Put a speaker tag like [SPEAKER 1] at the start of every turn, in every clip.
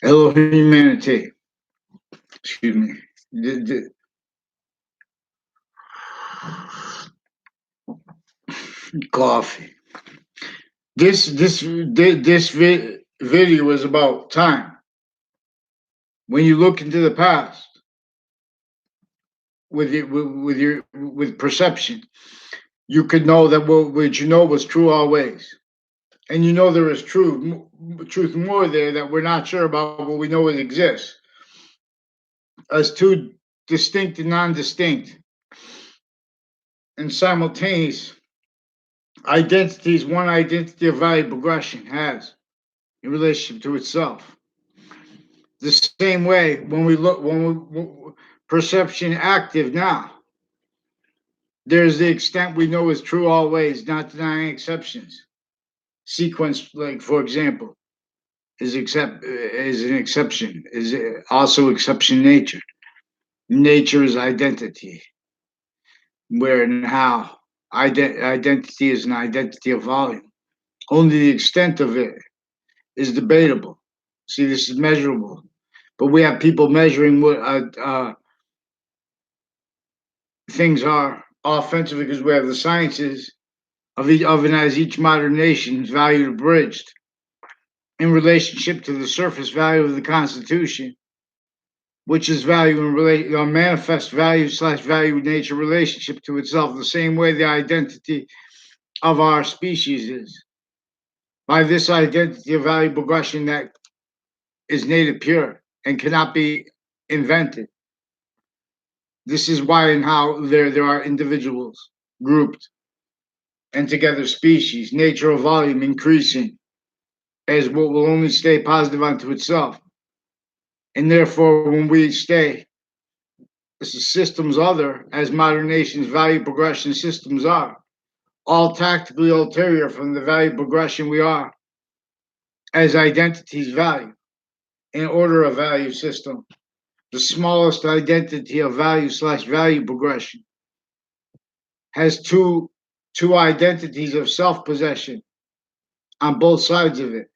[SPEAKER 1] Hello, humanity. Excuse me. Coffee. This video is about time. When you look into the past with perception, you could know that what you know was true always, and you know there is truth more there that we're not sure about, but we know it exists as two distinct and non-distinct and simultaneous identities. One identity of value progression has in relationship to itself. The same way when perception active now, there's the extent we know is true always, not denying exceptions. Sequence, like for example, is an exception, is also exception nature. Nature is identity, where and how. Identity is an identity of volume. Only the extent of it is debatable. See, this is measurable, but we have people measuring what things are offensively because we have the sciences of and as each modern nation is valued abridged in relationship to the surface value of the Constitution, which is value in manifest value slash value nature relationship to itself, the same way the identity of our species is. By this identity of value progression that is native pure and cannot be invented. This is why and how there are individuals grouped and together species, nature of volume increasing as what will only stay positive unto itself. And therefore, when we stay, this is systems other, as modern nations' value progression systems are, all tactically ulterior from the value progression we are, as identities value, in order of value system, the smallest identity of value slash value progression has two identities of self-possession on both sides of it,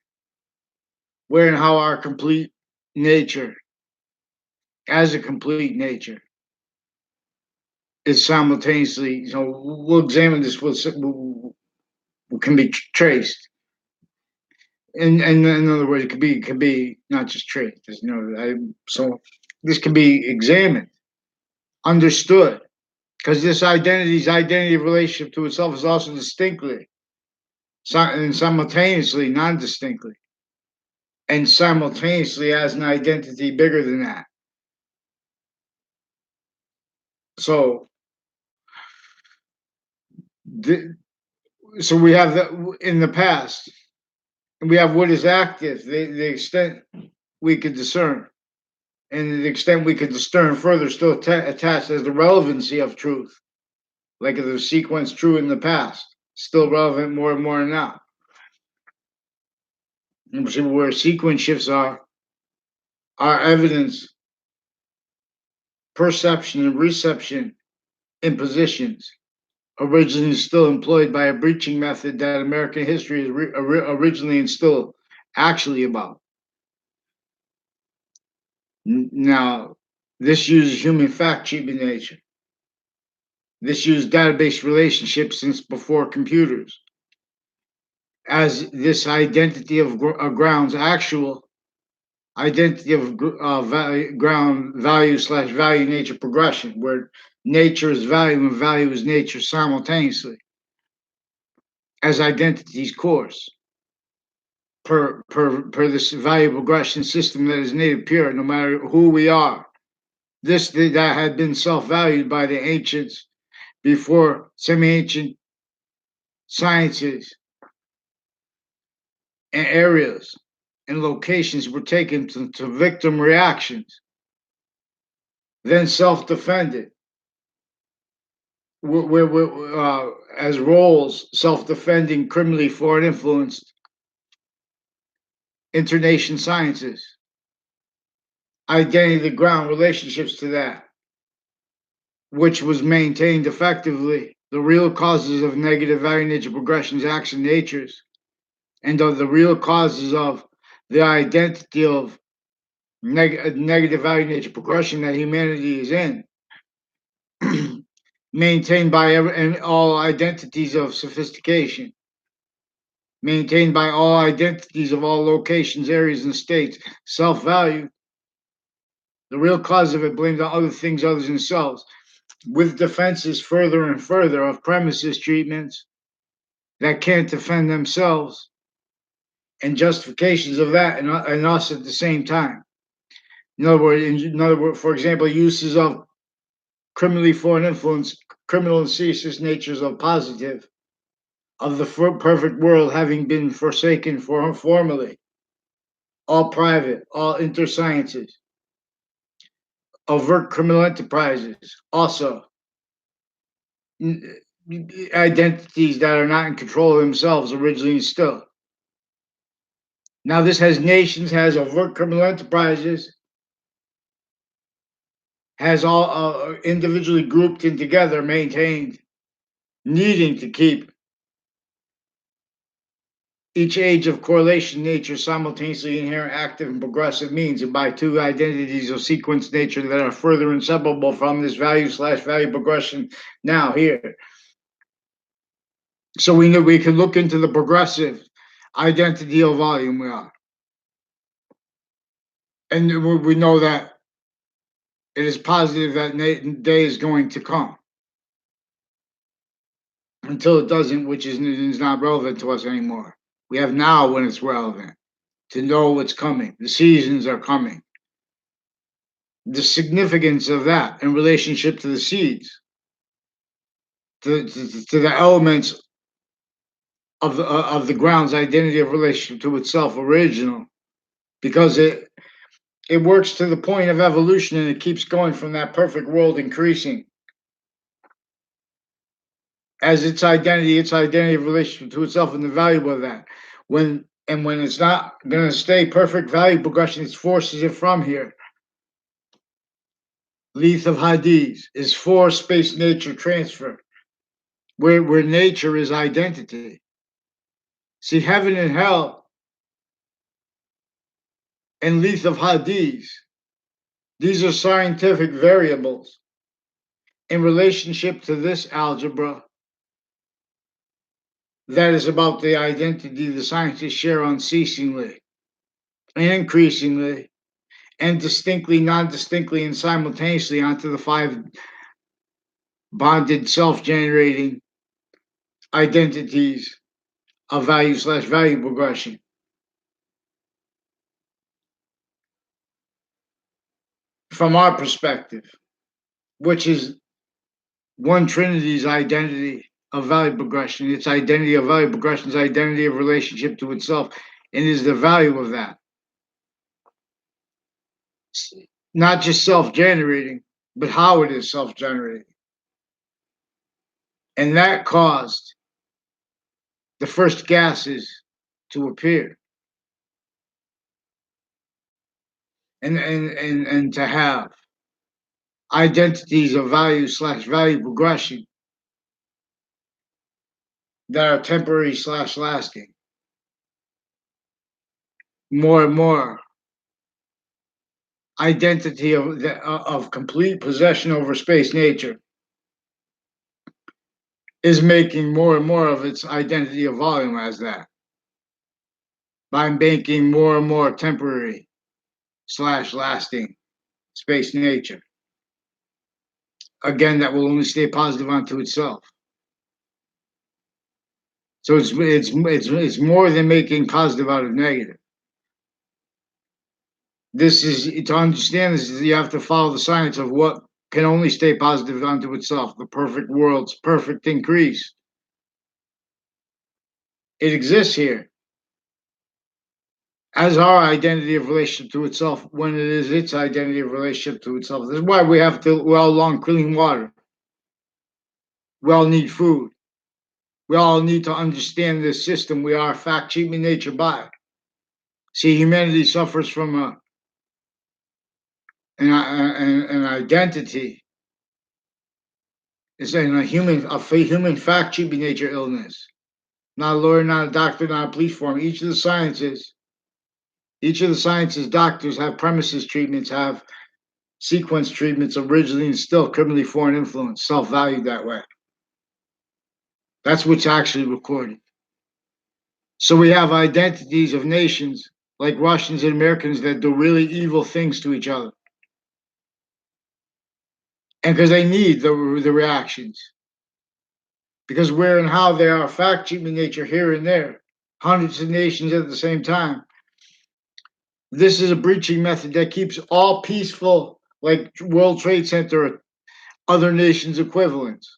[SPEAKER 1] where and how our complete nature, as a complete nature, is simultaneously, we'll examine this, can be traced. And in other words, it could be not just traced. So this can be examined, understood, because this identity of relationship to itself is also distinctly and simultaneously non-distinctly, and simultaneously as an identity bigger than that. So, so we have that in the past, and we have what is active, the extent we could discern, and the extent we could discern further, still attached as the relevancy of truth, like the sequence true in the past, still relevant more and more now. And where sequence shifts are evidence, perception, and reception in positions originally still employed by a breaching method that American history is originally and still actually about. Now, this uses human fact sheet nature. This used database relationships since before computers. As this identity of ground's actual identity of ground value slash value nature progression, where nature is value and value is nature simultaneously, as identity's course per this value progression system that is native pure, no matter who we are. This that had been self-valued by the ancients before semi-ancient sciences and areas and locations were taken to victim reactions, then self-defended as roles, self-defending, criminally foreign influenced internation sciences, identity, the ground, relationships to that, which was maintained effectively, the real causes of negative value nature progressions, action natures, and of the real causes of the identity of negative value nature progression that humanity is in, maintained by and all identities of sophistication, maintained by all identities of all locations, areas, and states, self-value, the real cause of it blamed on other things other than themselves, with defenses further and further of premises treatments that can't defend themselves, and justifications of that and us at the same time. In other words, for example, uses of criminally foreign influence, criminal and serious natures of positive, of the perfect world having been forsaken formerly, all private, all intersciences, overt criminal enterprises, also identities that are not in control of themselves originally and still. Now, this has nations, has overt criminal enterprises, has all individually grouped and together, maintained, needing to keep each age of correlation nature simultaneously inherent, active, and progressive means, and by two identities of sequence nature that are further inseparable from this value/value progression now here. So we know we can look into the progressive identity of volume we are. And we know that it is positive that day is going to come. Until it doesn't, which is not relevant to us anymore. We have now when it's relevant to know what's coming. The seasons are coming. The significance of that in relationship to the seeds, to the elements of the ground's identity of relationship to itself original, because it works to the point of evolution and it keeps going from that perfect world increasing as its identity of relationship to itself and the value of that. When it's not going to stay perfect value progression, it forces it from here. Leith of Hadith is for space nature transfer, where nature is identity. See, heaven and hell and Leith of Hadith, these are scientific variables in relationship to this algebra that is about the identity the scientists share unceasingly and increasingly and distinctly, non-distinctly, and simultaneously onto the five bonded self-generating identities of value/value progression. From our perspective, which is one Trinity's identity of value progression, its identity of value progression's identity of relationship to itself, and is the value of that. Not just self-generating, but how it is self-generating. And that caused the first gases to appear. And to have identities of value/value progression that are temporary/lasting. More and more identity of complete possession over space nature is making more and more of its identity of volume as that, by making more and more temporary/lasting space nature. Again, that will only stay positive unto itself. So it's more than making positive out of negative. This is to understand this. You have to follow the science of what can only stay positive unto itself. The perfect world's perfect increase. It exists here as our identity of relationship to itself when it is its identity of relationship to itself. This is why we all long clean water. We all need food. We all need to understand this system we are fact, human nature by. See, humanity suffers from an identity. It's a human fact, human nature illness. not a lawyer, not a doctor, not a police form. Each of the sciences doctors have premises treatments, have sequence treatments originally and still criminally foreign influence, self-valued that way. That's what's actually recorded. So we have identities of nations like Russians and Americans that do really evil things to each other. And because they need the reactions. Because where and how they are fact treatment nature here and there, hundreds of nations at the same time. This is a breaching method that keeps all peaceful, like World Trade Center, other nations' equivalents.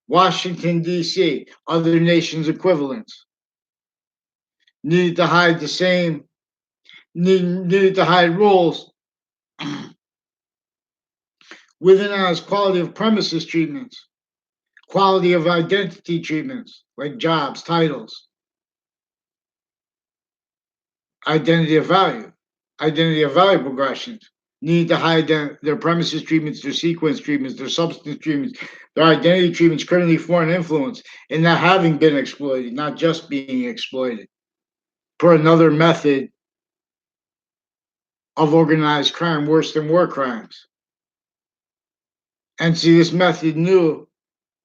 [SPEAKER 1] Washington, D.C., other nations' equivalents. Needed to hide the same, needed to hide rules within as quality of premises treatments, quality of identity treatments, like jobs, titles, identity of value progressions. Need to hide their premises treatments, their sequence treatments, their substance treatments, their identity treatments, currently foreign influence, and not having been exploited, not just being exploited, per another method of organized crime worse than war crimes. And see, this method knew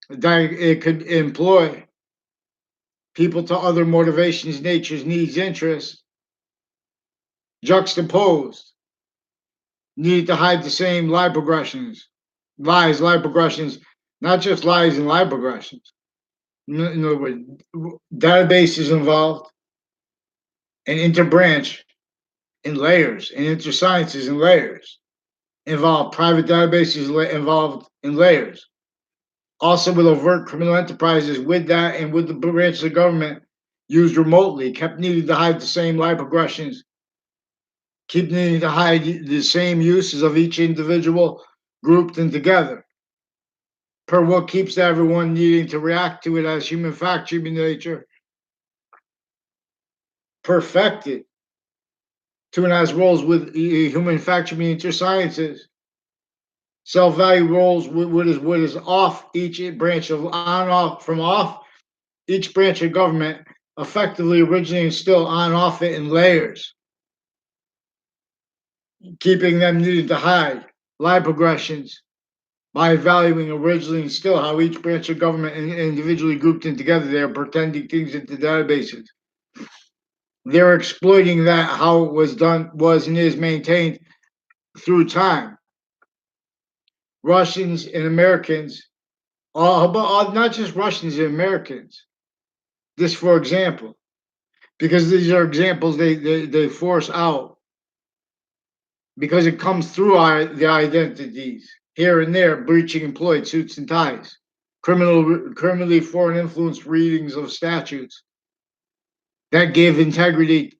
[SPEAKER 1] that it could employ people to other motivations, natures, needs, interests, juxtaposed, needed to hide the same lie progressions, lie progressions, not just lies and lie progressions. In other words, databases involved and interbranch in layers and intersciences in layers involved private databases involved in layers. Also with overt criminal enterprises with that and with the branches of government used remotely, kept needing to hide the same lie progressions, keep needing to hide the same uses of each individual grouped and together, per what keeps everyone needing to react to it as human fact, human nature, perfected to and as roles with human fact, human nature sciences, self-value roles, what is off each branch of on off from off each branch of government, effectively originally and still on off it in layers, keeping them needing to hide lie progressions by valuing originally and still how each branch of government and individually grouped in together, they are pretending things into databases. They're exploiting that how it was done, was and is maintained through time. Russians and Americans, not just Russians and Americans. This, for example, because these are examples they force out because it comes through the identities here and there, breaching employed suits and ties, criminally foreign influence readings of statutes that give integrity,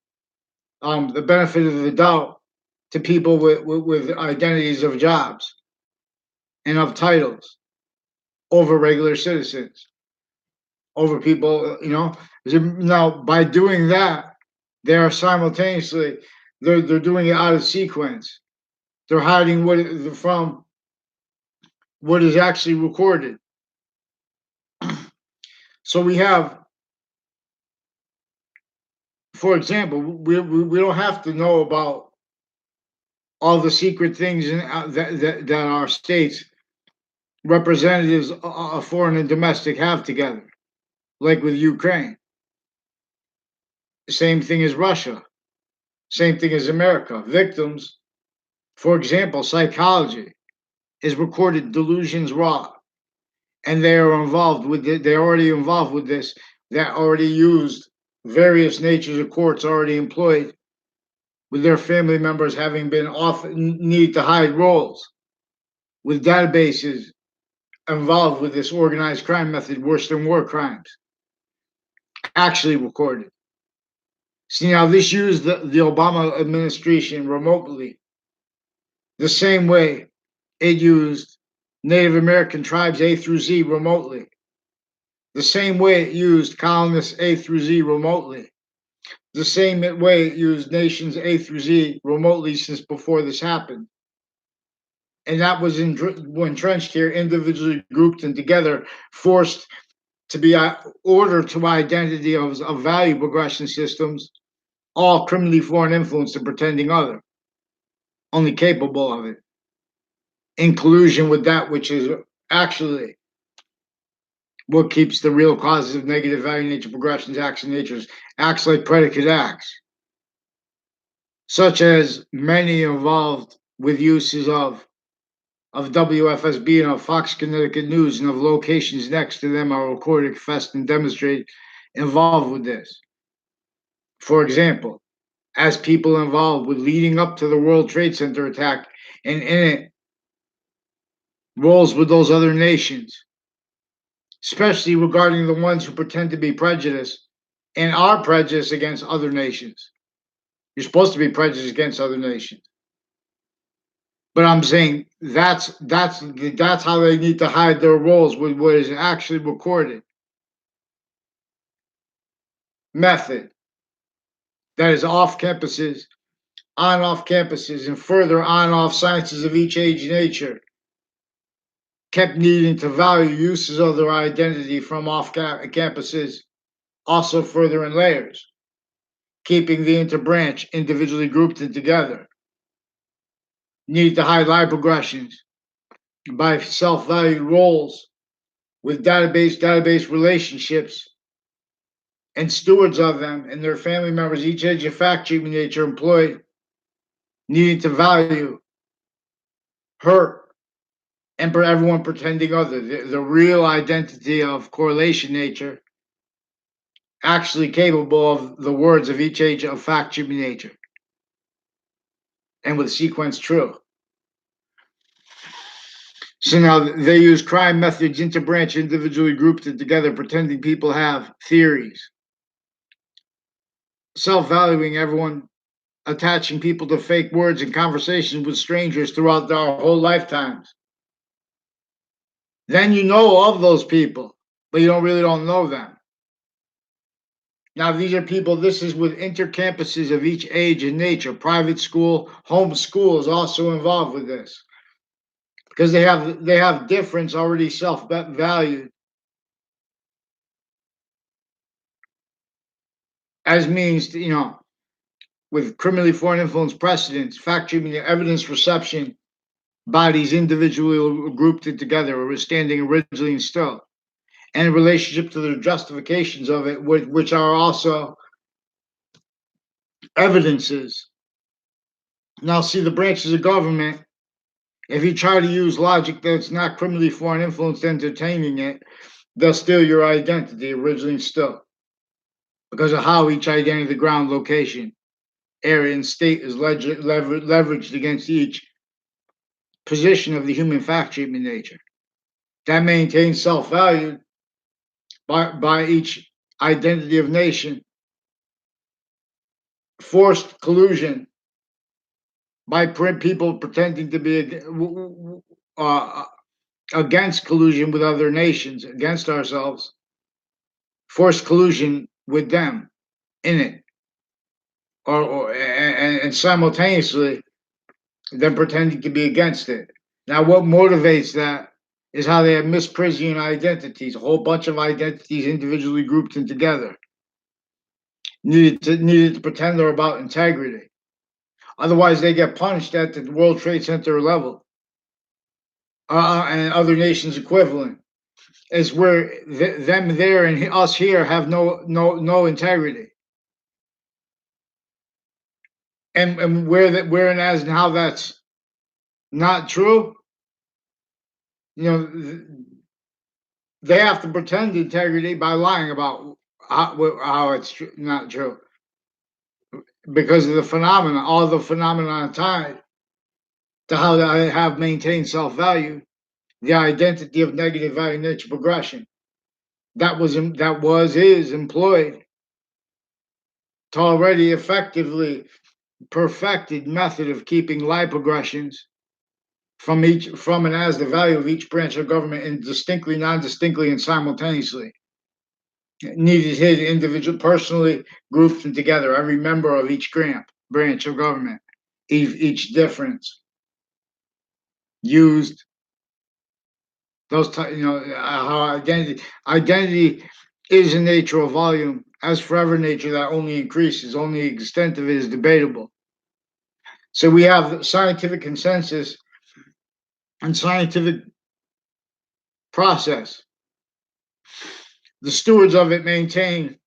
[SPEAKER 1] the benefit of the doubt to people with identities of jobs and of titles over regular citizens, over people, Now, by doing that, they are simultaneously, they're doing it out of sequence. They're hiding from what is actually recorded. So we have, for example, we don't have to know about all the secret things that our states representatives of foreign and domestic have together, like with Ukraine. Same thing as Russia. Same thing as America. Victims, for example, psychology is recorded delusions raw, and they are involved with it. They're already involved with this. That already used various natures of courts already employed with their family members having been often need to hide roles with databases involved with this organized crime method worse than war crimes actually recorded. See, now this used the Obama administration remotely the same way it used Native American tribes A through Z remotely, the same way it used colonists A through Z remotely, the same way it used nations A through Z remotely since before this happened. And that was entrenched here, individually grouped and together, forced to be order to identity of value progression systems, all criminally foreign influence and pretending other, only capable of it, in collusion with that which is actually what keeps the real causes of negative value nature progressions, action natures, acts like predicate acts, such as many involved with uses of WFSB and of Fox Connecticut News and of locations next to them are recorded, confessed, and demonstrated involved with this. For example, as people involved with leading up to the World Trade Center attack and in it roles with those other nations, especially regarding the ones who pretend to be prejudiced and are prejudiced against other nations. You're supposed to be prejudiced against other nations. But I'm saying that's how they need to hide their roles with what is actually recorded. Method that is off campuses, on off campuses, and further on off sciences of each age and nature kept needing to value uses of their identity from off campuses, also further in layers, keeping the interbranch individually grouped and together. Need to hide line progressions by self-valued roles with database relationships and stewards of them and their family members, each age of fact treatment nature employed, needing to value her and for everyone pretending other. The real identity of correlation nature actually capable of the words of each age of fact treatment nature and with sequence true. So now they use crime methods interbranch individually grouped it together, pretending people have theories, self-valuing everyone, attaching people to fake words and conversations with strangers throughout their whole lifetimes. Then you know of those people, but you don't know them. Now, these are people, this is with intercampuses of each age and nature. Private school, home school is also involved with this because they have difference already self-valued as means to, with criminally foreign influence precedents, fact treatment, evidence reception, bodies individually grouped it together or standing originally and still, and in relationship to the justifications of it, which are also evidences. Now, see, the branches of government, if you try to use logic that's not criminally foreign influence entertaining it, they'll steal your identity originally and still because of how each identity, ground, location, area, and state is leveraged against each position of the human fact treatment nature. That maintains self-value by each identity of nation, forced collusion by people pretending to be against collusion with other nations, against ourselves, forced collusion with them in it, and simultaneously them pretending to be against it. Now, what motivates that is how they have misprision identities, a whole bunch of identities individually grouped in together, needed to pretend they're about integrity. Otherwise, they get punished at the World Trade Center level and other nations equivalent. Is where them there and us here have no integrity, and where and as and how that's not true. They have to pretend integrity by lying about how it's not true because of the phenomena, all the phenomena tied to how they have maintained self-value, the identity of negative value nature progression is employed to already effectively perfected method of keeping lie progressions from and as the value of each branch of government in distinctly, non-distinctly, and simultaneously. Needed hid individual personally grouped and together, every member of each branch of government, each difference used How identity is in nature of volume, as forever nature that only increases. Only the extent of it is debatable. So we have scientific consensus and scientific process. The stewards of it maintain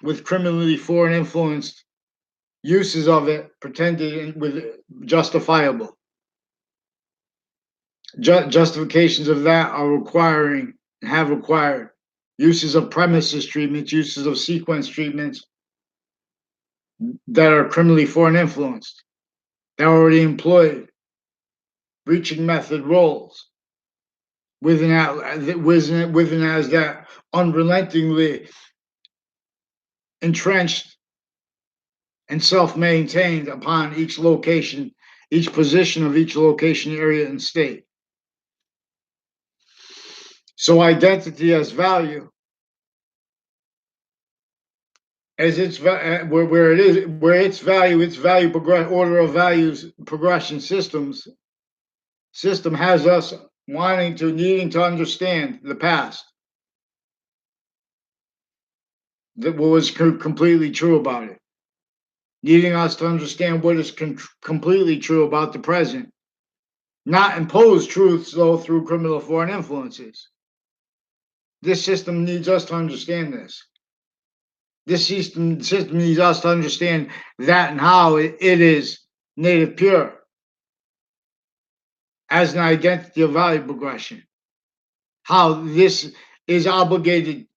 [SPEAKER 1] with criminally foreign influenced uses of it pretended with justifiable. Justifications of that are requiring and have required uses of premises treatments, uses of sequence treatments that are criminally foreign influenced. They're already employed, breaching method roles within as that unrelentingly entrenched and self-maintained upon each location, each position of each location, area, and state. So identity as value, as where it is, where its value order of values progression system has us needing to understand the past, that what was completely true about it, needing us to understand what is completely true about the present, not impose truths though through criminal foreign influences. This system needs us to understand this. This system needs us to understand that and how it is native pure as an identity of value progression. How this is obligated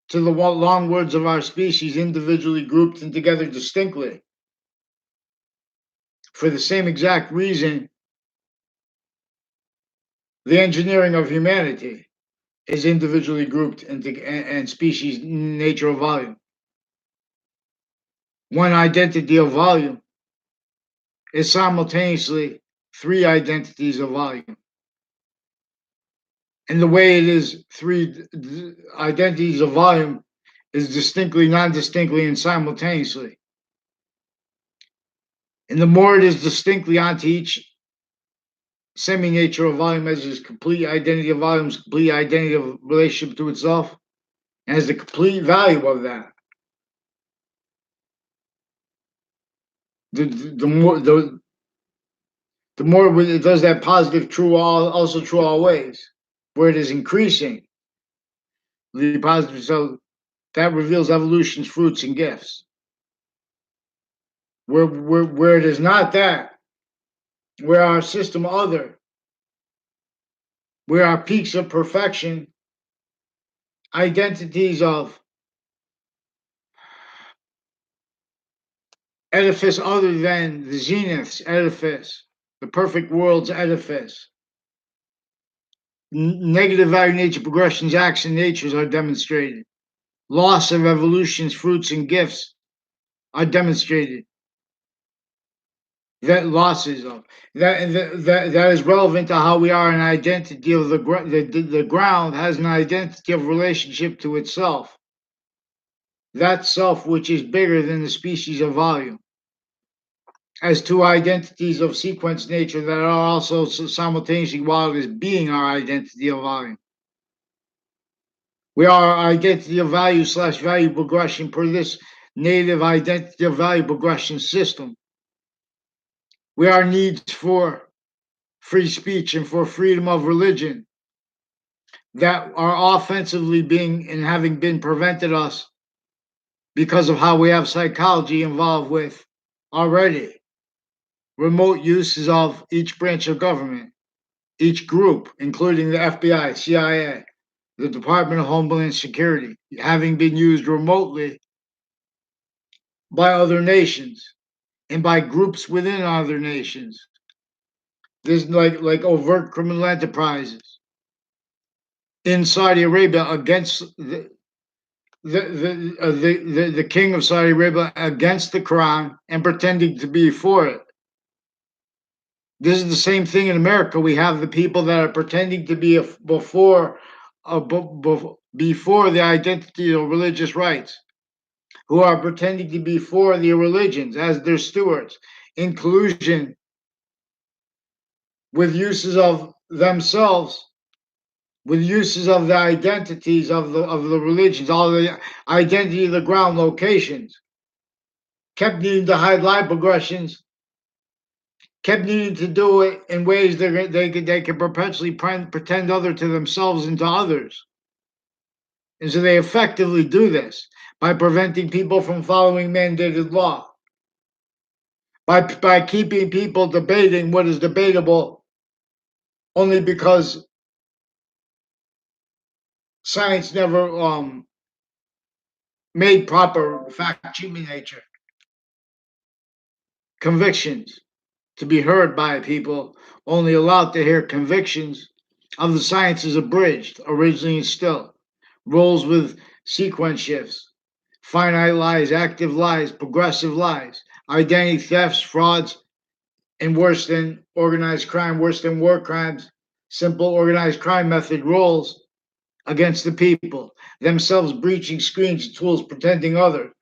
[SPEAKER 1] to the long words of our species, individually grouped and together distinctly, for the same exact reason the engineering of humanity is individually grouped and species nature of volume. One identity of volume is simultaneously three identities of volume. And the way it is three identities of volume is distinctly, non-distinctly, and simultaneously. And the more it is distinctly onto each semi-nature of volume as its complete identity of volume's complete identity of relationship to itself, and has the complete value of that. The more it does that positive true also true all ways, where it is increasing the positive, so that reveals evolution's fruits and gifts. Where it is not that, where our system other, where our peaks of perfection, identities of edifice other than the zenith's edifice, the perfect world's edifice. Negative value nature progressions, acts, and natures are demonstrated. Loss of evolution's fruits and gifts are demonstrated. That losses of that is relevant to how we are an identity of the ground has an identity of relationship to itself. That self which is bigger than the species of volume, as two identities of sequence nature that are also simultaneously while it is being our identity of volume. We are our identity of value / value progression per this native identity of value progression system. We are needs for free speech and for freedom of religion that are offensively being and having been prevented us because of how we have psychology involved with already remote uses of each branch of government, each group, including the FBI, CIA, the Department of Homeland Security, having been used remotely by other nations and by groups within other nations. There's like overt criminal enterprises in Saudi Arabia against the king of Saudi Arabia against the Quran and pretending to be for it. This is the same thing in America. We have the people that are pretending to be before the identity of religious rights, who are pretending to be for the religions as their stewards, in collusion with uses of themselves with uses of the identities of the religions, all the identity of the ground locations, kept needing to hide line progressions, kept needing to do it in ways that they could perpetually pretend other to themselves and to others. And so they effectively do this by preventing people from following mandated law, by keeping people debating what is debatable only because science never made proper fact human nature. Convictions to be heard by people only allowed to hear convictions of the sciences abridged, originally and still. Roles with sequence shifts, finite lies, active lies, progressive lies, identity thefts, frauds, and worse than organized crime, worse than war crimes, simple organized crime method roles against the people, themselves breaching screens and tools, pretending other,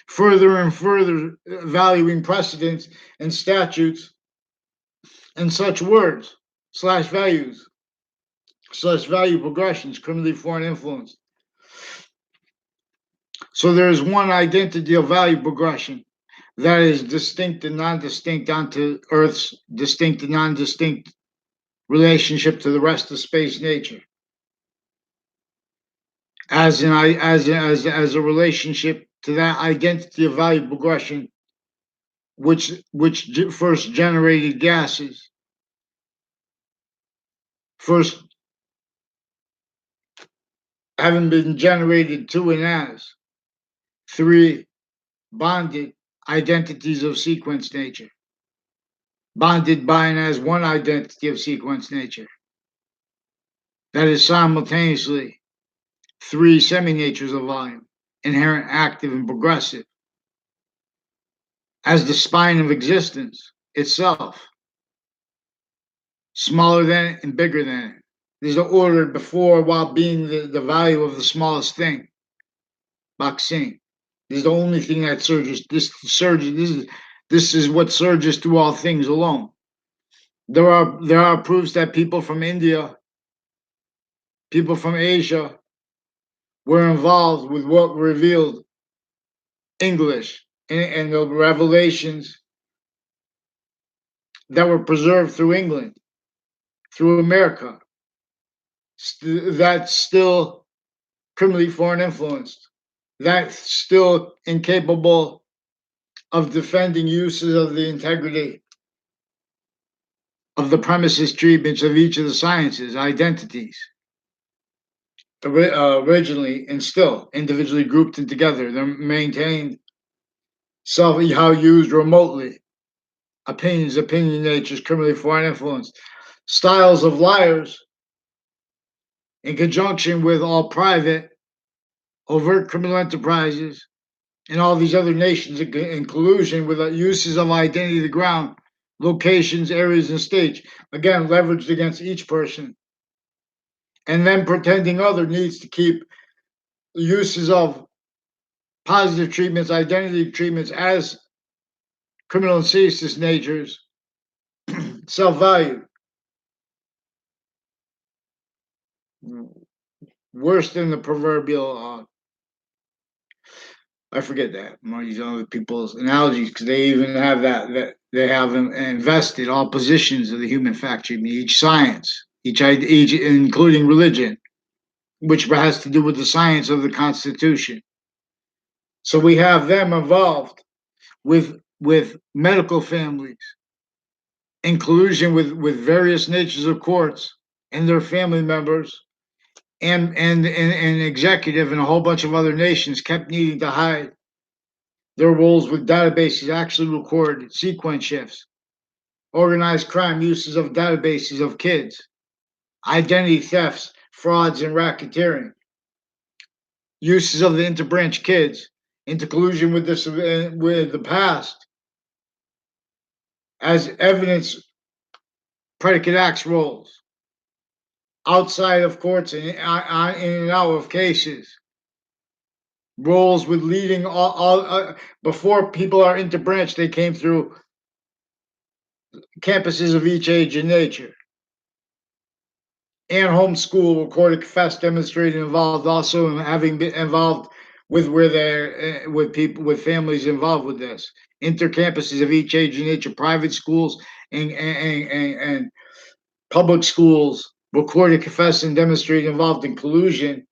[SPEAKER 1] further and further valuing precedents and statutes and such words, slash values, slash value progressions, criminally foreign influence. So there is one identity of value progression that is distinct and non-distinct onto Earth's distinct and non-distinct relationship to the rest of space nature, as a relationship to that identity of value progression, which first generated gases, first having been generated to and as three bonded identities of sequence nature, bonded by and as one identity of sequence nature. That is simultaneously three semi-natures of volume, inherent, active, and progressive, as the spine of existence itself, smaller than it and bigger than it. These are ordered before while being the value of the smallest thing. Boxing. This is the only thing that surges. This is what surges through all things alone. There are proofs that people from India, people from Asia were involved with what revealed English and the revelations that were preserved through England, through America. That's still criminally foreign influenced. That's still incapable of defending uses of the integrity of the premises treatments of each of the sciences, identities, originally and still individually grouped and together. They're maintained self how used remotely. Opinions, opinion natures, criminally foreign influence. Styles of liars in conjunction with all private, overt criminal enterprises and all these other nations in collusion with uses of identity of the ground, locations, areas, and stage, again, leveraged against each person. And then pretending other needs to keep uses of positive treatments, identity treatments as criminal and seditious natures, self-value, worse than the proverbial I forget that. I'm not using other people's analogies because they even have that they have invested all positions of the human fact treatment, each science, each including religion, which has to do with the science of the Constitution. So we have them involved with medical families, in collusion with various natures of courts and their family members, and executive and a whole bunch of other nations kept needing to hide their roles with databases actually recorded, sequence shifts, organized crime uses of databases of kids, identity thefts, frauds, and racketeering, uses of the interbranch kids into collusion with this with the past as evidence predicate acts roles outside of courts and in and out of cases. Roles with leading all before people are interbranch, they came through campuses of each age and nature. and homeschool, recorded, confessed, demonstrated, involved, also in having been involved with where they're with people with families involved with this. Intercampuses of each age and nature, private schools and public schools, recorded, confessed, and demonstrated, involved in collusion,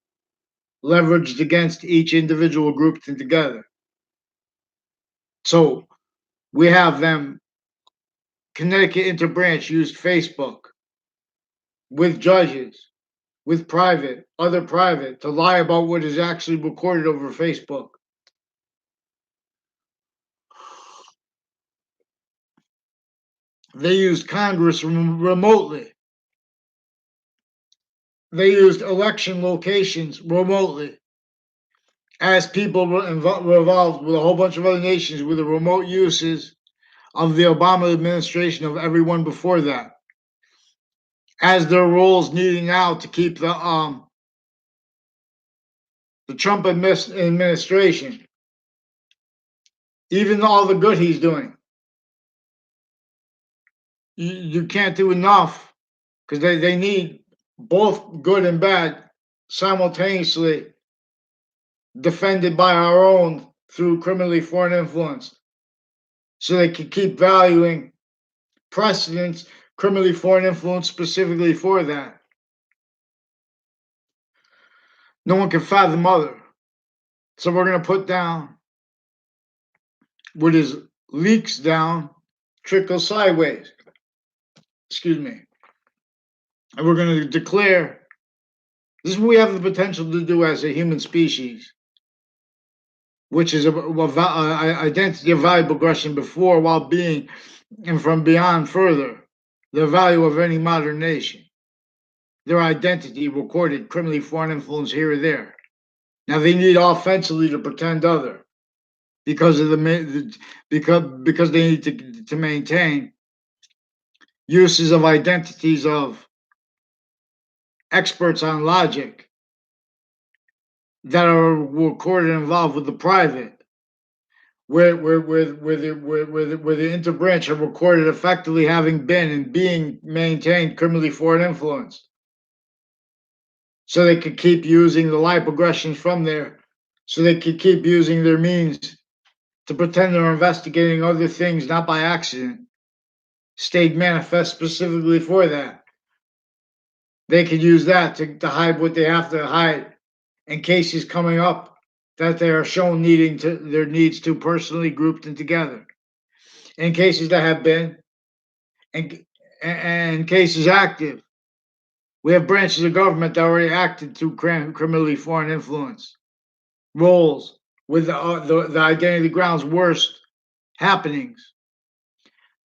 [SPEAKER 1] leveraged against each individual grouped together. So we have them. Connecticut Interbranch used Facebook with judges, with other private, to lie about what is actually recorded over Facebook. They used Congress remotely. They used election locations remotely. As people were involved with a whole bunch of other nations with the remote uses of the Obama administration of everyone before that, as their roles needing now to keep the Trump administration, even all the good he's doing. You can't do enough because they need both good and bad simultaneously defended by our own through criminally foreign influence. So they can keep valuing precedents, criminally foreign influence specifically for that. No one can fathom other. So we're going to put down what is leaks down, trickle sideways. Excuse me. And we're going to declare this is what we have the potential to do as a human species, which is identity of value progression before, while being, and from beyond further, the value of any modern nation. Their identity recorded criminally foreign influence here or there. Now they need offensively to pretend other because of because they need to maintain uses of identities of experts on logic that are recorded and involved with the private, where the interbranch are recorded effectively having been and being maintained criminally foreign influence. So they could keep using the lie progressions from there, so they could keep using their means to pretend they're investigating other things, not by accident, stayed manifest specifically for that. They could use that to hide what they have to hide in cases coming up that they are shown their needs to personally grouped and together. In cases that have been, and cases active, we have branches of government that already acted through criminally foreign influence roles with the identity ground's worst happenings.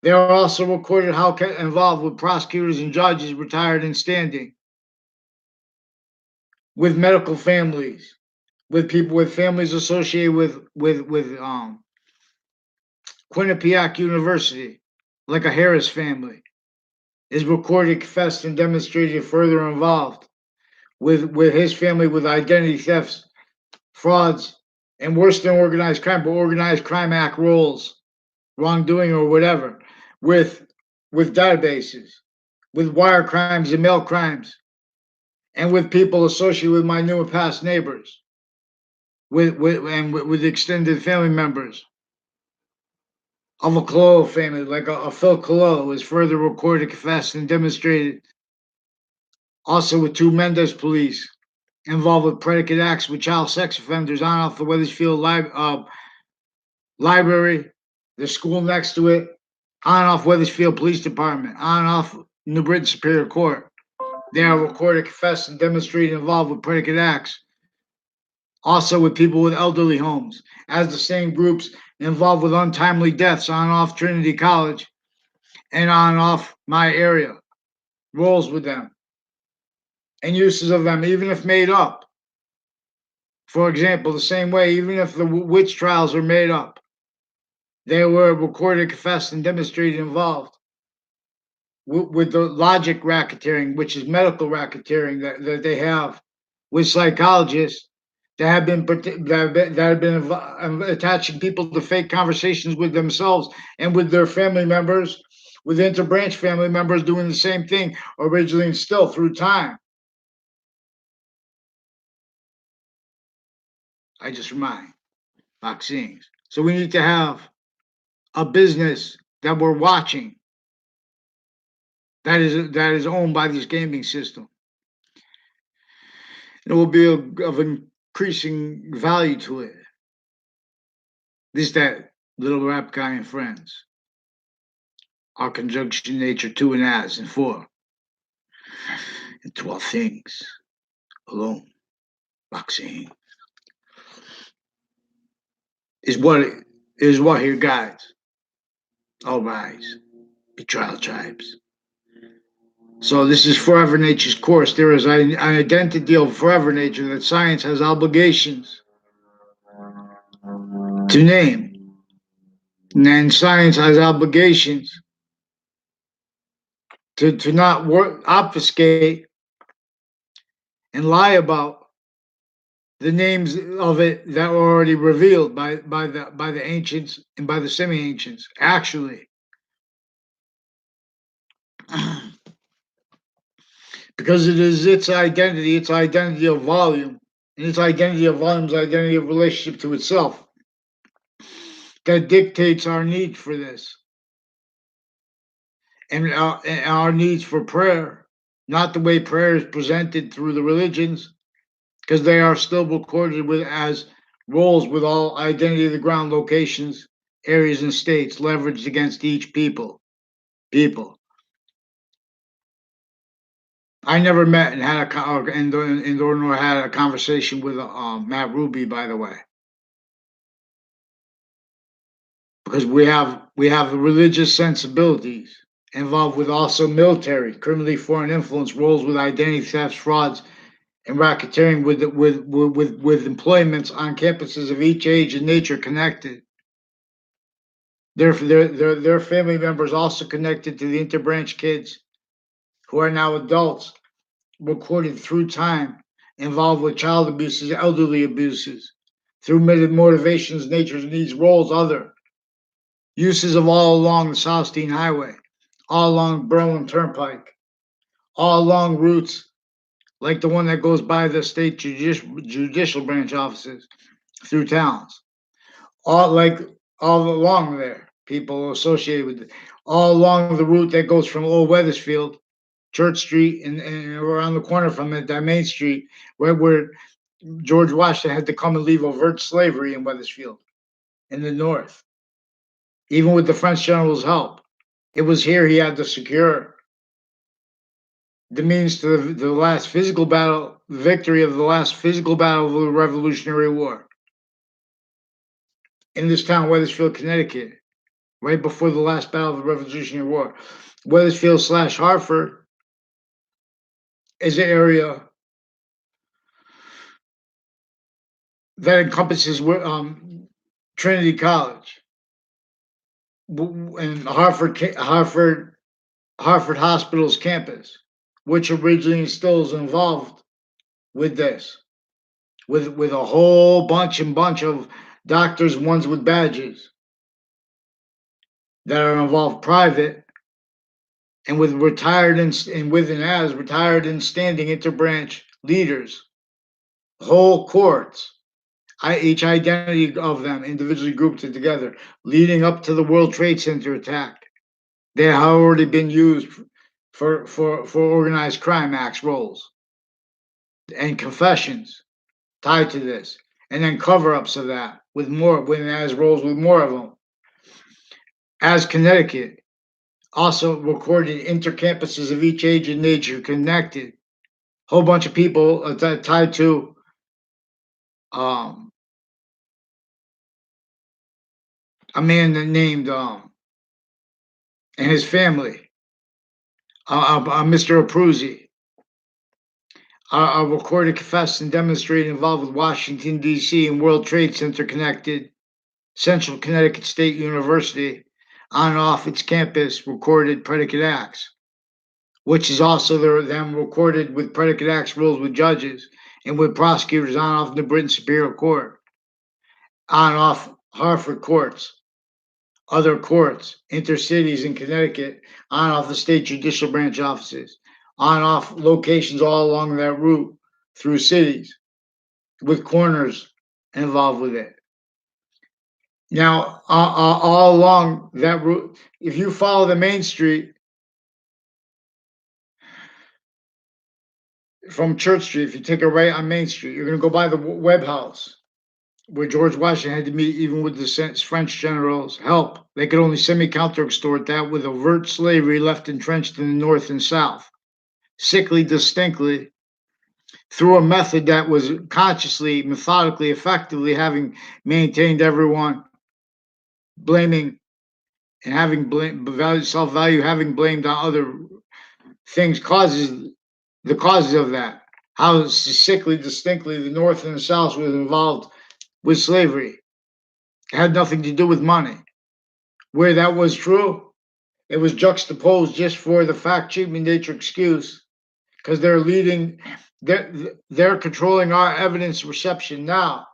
[SPEAKER 1] They are also recorded how involved with prosecutors and judges retired and standing, with medical families, with people with families associated with Quinnipiac University, like a Harris family, is recorded, confessed, and demonstrated further involved with his family with identity thefts, frauds, and worse than organized crime, but organized crime act roles, wrongdoing or whatever, with databases, with wire crimes and mail crimes, and with people associated with my new and past neighbors, with extended family members of a Colo family, like a Phil Colo, is further recorded, confessed, and demonstrated. Also with two Mendez police involved with predicate acts with child sex offenders on off the Weathersfield library, the school next to it, on off Weathersfield Police Department, on off New Britain Superior Court. They are recorded, confessed, and demonstrated involved with predicate acts. Also with people with elderly homes, as the same groups involved with untimely deaths on off Trinity College and on off my area, roles with them and uses of them, even if made up. For example, the same way, even if the witch trials are made up, they were recorded, confessed, and demonstrated involved with the logic racketeering, which is medical racketeering that they have with psychologists that have been attaching people to fake conversations with themselves and with their family members, with interbranch family members doing the same thing originally and still through time. I just remind vaccines. So we need to have a business that we're watching that is owned by this gaming system. It will be of increasing value to it. This that little rap guy and friends. Our conjunction nature two and as and four. And 12 things alone. Vaccine is what here guides. All rise. Be trial tribes. So this is forever nature's course. There is an identity of forever nature that science has obligations to name. And then science has obligations to not obfuscate and lie about the names of it that were already revealed by the ancients and by the semi-ancients. Actually, because it is its identity of volume, and its identity of volume is identity of relationship to itself that dictates our need for this and our needs for prayer, not the way prayer is presented through the religions, because they are still recorded with as roles with all identity of the ground locations, areas, and states leveraged against each people. People. I never met and had nor had a conversation with Matt Ruby, by the way, because we have religious sensibilities involved with also military, criminally foreign influence roles with identity thefts, frauds, and racketeering with employments on campuses of each age and nature connected. Their family members also connected to the interbranch kids who are now adults, recorded through time, involved with child abuses, elderly abuses, through motivations, nature's needs, roles, other uses of all along the South Stein Highway, all along Berlin Turnpike, all along routes like the one that goes by the state judicial branch offices through towns, all like all along there, people associated with it, all along the route that goes from Old Weathersfield, Church Street, and around the corner from it, that Main Street, where George Washington had to come and leave overt slavery in Weathersfield in the north, even with the French general's help. It was here he had to secure the means to the last physical battle, victory of the last physical battle of the Revolutionary War. In this town, Weathersfield, Connecticut, right before the last battle of the Revolutionary War. Weathersfield / Hartford is an area that encompasses Trinity College and Hartford Hospital's campus, which originally still is involved with this, with a whole bunch of doctors, ones with badges that are involved private, and with retired and with and as retired and standing interbranch leaders, whole courts, each identity of them individually grouped together, leading up to the World Trade Center attack. They have already been used for organized crime acts roles and confessions tied to this, and then cover-ups of that with more, when as roles with more of them. As Connecticut also recorded intercampuses of each age and nature connected, whole bunch of people tied to a man named and his family, Mr. Abruzzi, are recorded, confessed, and demonstrated involved with Washington, D.C. and World Trade Center connected Central Connecticut State University on and off its campus recorded predicate acts, which is also them recorded with predicate acts rules with judges and with prosecutors on and off the Britain Superior Court, on and off Hartford courts, other courts, intercities in Connecticut, on and off the state judicial branch offices, on and off locations all along that route through cities with corners involved with it. Now, all along that route, if you follow the main street from Church Street, if you take a right on Main Street, you're going to go by the Webb House, where George Washington had to meet even with the French generals' help. They could only semi-counter extort that with overt slavery left entrenched in the North and South, sickly distinctly, through a method that was consciously, methodically, effectively having maintained everyone blaming and having self-value, having blamed on other things, causes the causes of that. How sickly, distinctly, the North and the South was involved with slavery. It had nothing to do with money. Where that was true, it was juxtaposed just for the fact, cheating nature excuse, because they're leading, they're controlling our evidence reception now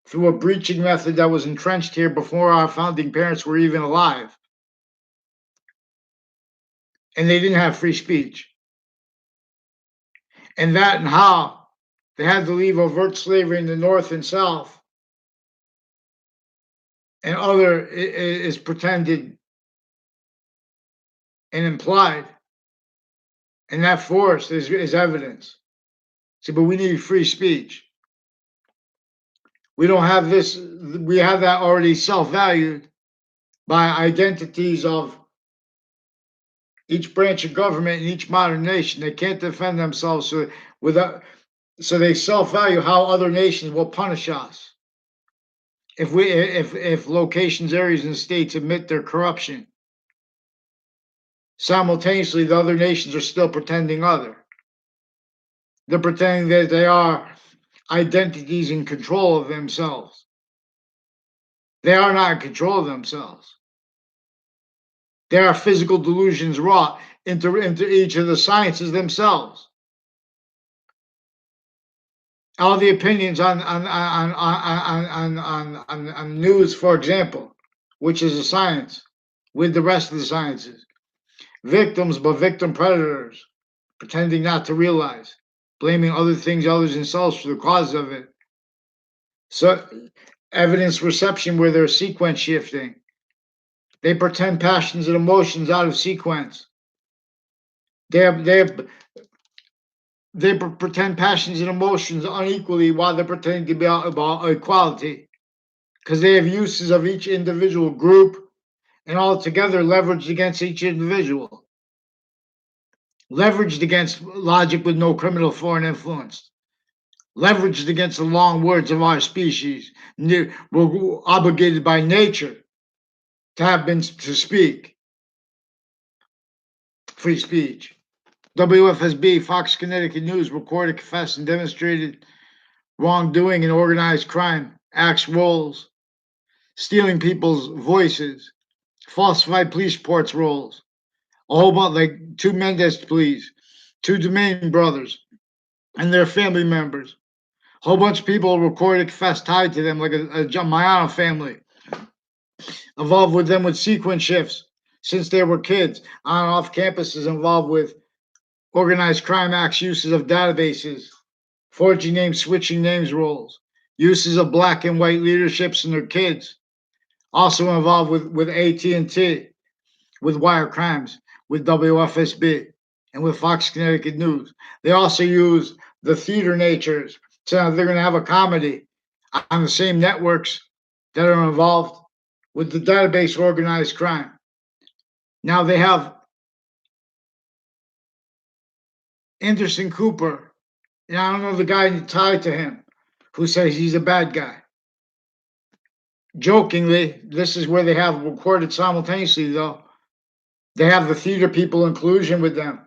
[SPEAKER 1] through a breaching method that was entrenched here before our founding parents were even alive. And they didn't have free speech. And that and how they had to leave overt slavery in the North and South and other is pretended and implied. And that force is evidence. See, but we need free speech. We don't have this, we have that already self-valued by identities of each branch of government in each modern nation. They can't defend themselves so they self-value how other nations will punish us. If locations, areas, and states admit their corruption, simultaneously the other nations are still pretending other. They're pretending that they are identities in control of themselves. They are not in control of themselves. There are physical delusions wrought into each of the sciences themselves. All the opinions on news, for example, which is a science with the rest of the sciences. Victims, but victim predators, pretending not to realize, blaming other things, others themselves for the cause of it. So, evidence reception where they're sequence shifting. They pretend passions and emotions out of sequence. They pretend passions and emotions unequally while they're pretending to be about equality, because they have uses of each individual group and all together leveraged against each individual. Leveraged against logic with no criminal foreign influence. Leveraged against the long words of our species. We're obligated by nature to have been to speak. Free speech. WFSB, Fox Connecticut News recorded, confessed, and demonstrated wrongdoing and organized crime, acts, roles, stealing people's voices, falsified police reports rolls, a whole bunch, like two Mendez pleas, two Domain brothers, and their family members. A whole bunch of people recorded, confessed, tied to them, like a Mayano family, involved with them with sequence shifts since they were kids, on and off campuses, involved with organized crime acts, uses of databases, forging names, switching names roles, uses of black and white leaderships and their kids, also involved with AT&T, with wire crimes, with WFSB, and with Fox Connecticut News. They also use the theater natures. So they're going to have a comedy on the same networks that are involved with the database organized crime. Now they have Anderson Cooper, and I don't know the guy tied to him, who says he's a bad guy. Jokingly, this is where they have recorded simultaneously, though. They have the theater people inclusion with them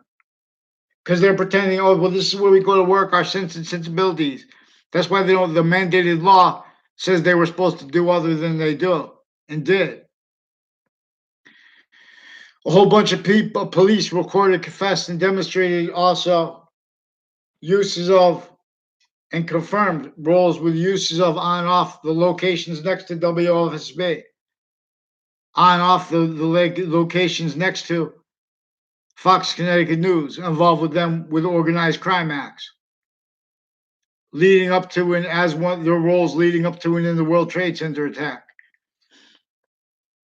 [SPEAKER 1] because they're pretending, oh, well, this is where we go to work, our sense and sensibilities. That's why they don't, the mandated law says they were supposed to do other than they do and did. A whole bunch of people, police recorded, confessed, and demonstrated also uses of and confirmed roles with uses of on and off the locations next to WFSB, on and off the locations next to Fox Connecticut News, involved with them with organized crime acts. leading up to and as one their roles leading up to and in the World Trade Center attack.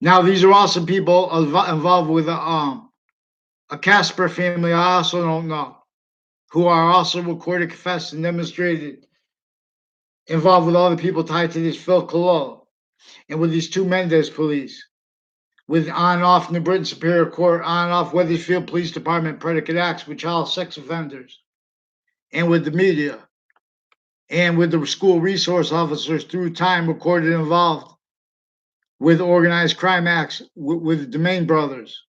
[SPEAKER 1] Now, these are also people involved with a Casper family I also don't know, who are also recorded, confessed, and demonstrated involved with all the people tied to this Phil Cololo and with these two Mendez police, with on and off New Britain Superior Court, on and off Weathersfield Police Department predicate acts with child sex offenders, and with the media, and with the school resource officers through time recorded involved with organized crime acts, with Domain Brothers,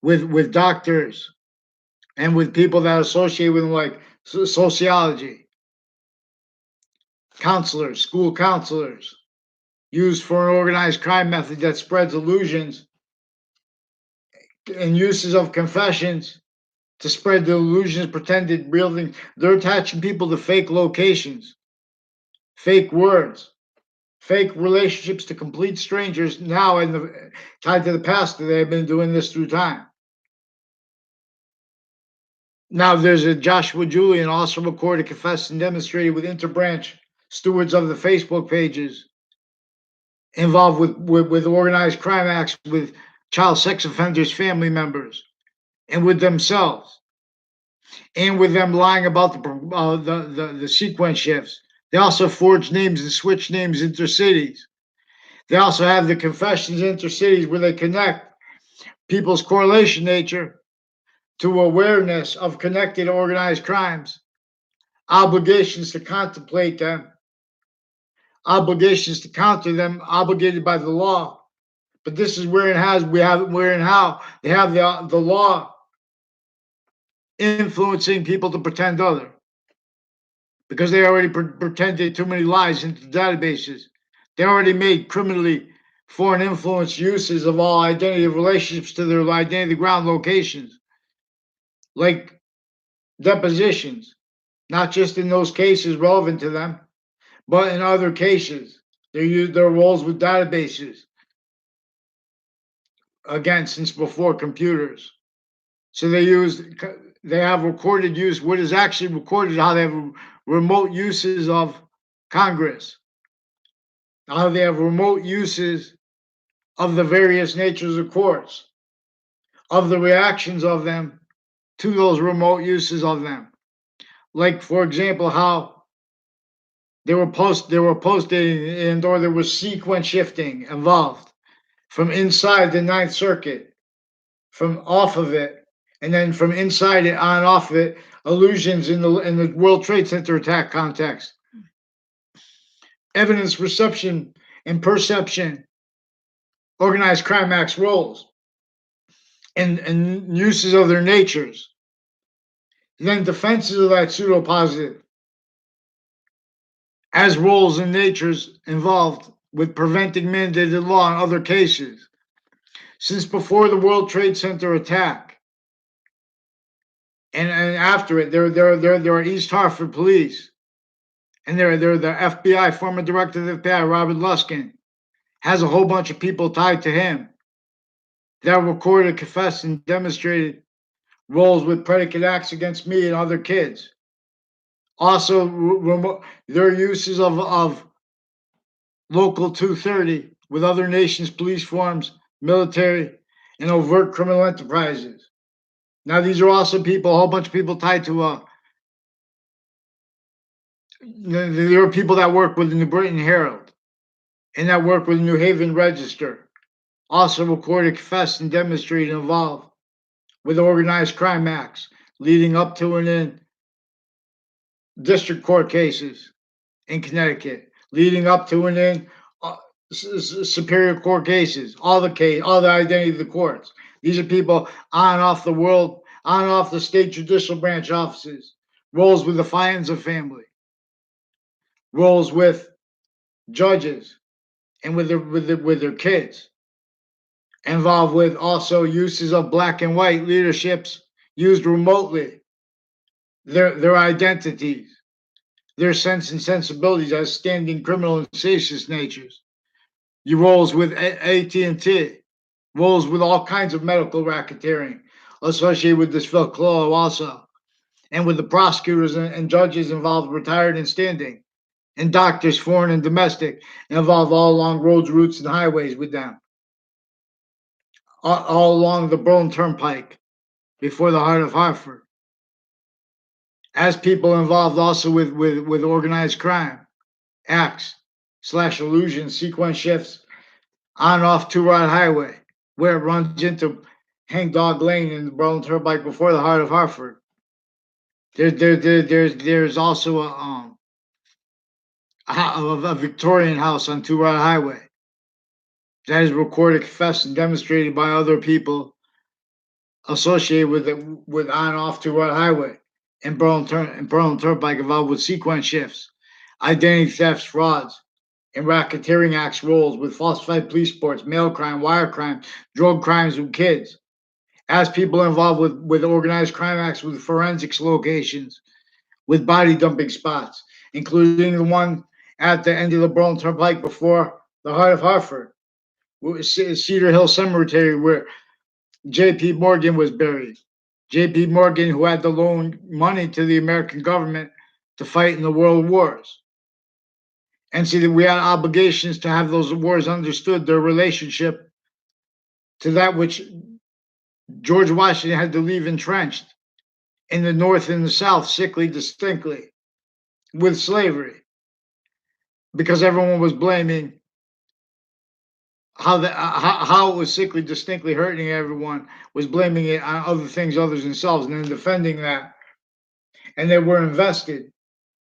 [SPEAKER 1] with doctors, and with people that associate with them, like sociology, counselors, school counselors, used for an organized crime method that spreads illusions and uses of confessions to spread the illusions, pretended real things. They're attaching people to fake locations, fake words, fake relationships to complete strangers now in the tied to the past. That they've been doing this through time. Now there's a Joshua Julian also recorded, confessed, and demonstrated with interbranch stewards of the Facebook pages involved with organized crime acts with child sex offenders, family members, and with themselves, and with them lying about the sequence shifts. They also forge names and switch names intercities. They also have the confessions intercities where they connect people's correlation nature to awareness of connected organized crimes, obligations to contemplate them, obligations to counter them, obligated by the law. But this is where it has we have where and how they have the law influencing people to pretend other, because they already pretended too many lies into databases. They already made criminally foreign influence uses of all identity relationships to their identity ground locations, like depositions, not just in those cases relevant to them, but in other cases. They use their roles with databases, again, since before computers. So they have recorded use, what is actually recorded, how they have remote uses of Congress, how they have remote uses of the various natures of courts, of the reactions of them to those remote uses of them. Like, for example, how they were posting, and or there was sequence shifting involved from inside the Ninth Circuit, from off of it, and then from inside it on off of it, illusions in the World Trade Center attack context, evidence reception and perception, organized crime acts roles, and uses of their natures, and then defenses of that pseudo positive as roles and natures involved with preventing mandated law in other cases. Since before the World Trade Center attack and after it, there are East Hartford police, and they're the FBI, former director of the FBI, Robert Luskin, has a whole bunch of people tied to him that recorded, confessed, and demonstrated roles with predicate acts against me and other kids. Also, their uses of Local 230 with other nations' police forms, military, and overt criminal enterprises. Now, these are also people, a whole bunch of people tied to there are people that work with the New Britain Herald and that work with the New Haven Register, also recorded, confessed, and demonstrated involved with organized crime acts leading up to and in district court cases in Connecticut, leading up to and in superior court cases, all the identity of the courts. These are people on and off the world, on and off the state judicial branch offices, roles with the Fianza family, roles with judges, and with their kids, involved with also uses of black and white leaderships used remotely, their identities, their sense and sensibilities as standing criminal and seditious natures. You roles with AT&T, roles with all kinds of medical racketeering associated with this Phil Cololo also, and with the prosecutors and judges involved retired and standing, and doctors, foreign and domestic, involved all along roads, routes, and highways with them, all along the Burlington Turnpike before the heart of Hartford, as people involved also with organized crime, acts, slash illusion, sequence shifts on and off Two Rod Highway, where it runs into Hangdog Lane in the Burlington Turnpike before the heart of Hartford. There's also a Victorian house on Two Rod Highway that is recorded, confessed, and demonstrated by other people associated with on and off Two Rod Highway and Burlington Turnpike involved with sequence shifts, identity thefts, frauds, and racketeering acts roles with falsified police reports, mail crime, wire crime, drug crimes with kids. As people involved with organized crime acts with forensics locations, with body dumping spots, including the one at the end of the Burlington Turnpike before the heart of Hartford, Cedar Hill Cemetery, where J.P. Morgan was buried. J.P. Morgan, who had to loan money to the American government to fight in the world wars. And see that we had obligations to have those wars understood, their relationship to that which George Washington had to leave entrenched in the North and the South, sickly distinctly, with slavery, because everyone was blaming how it was sickly distinctly hurting everyone, was blaming it on other things other than themselves, and then defending that. And they were invested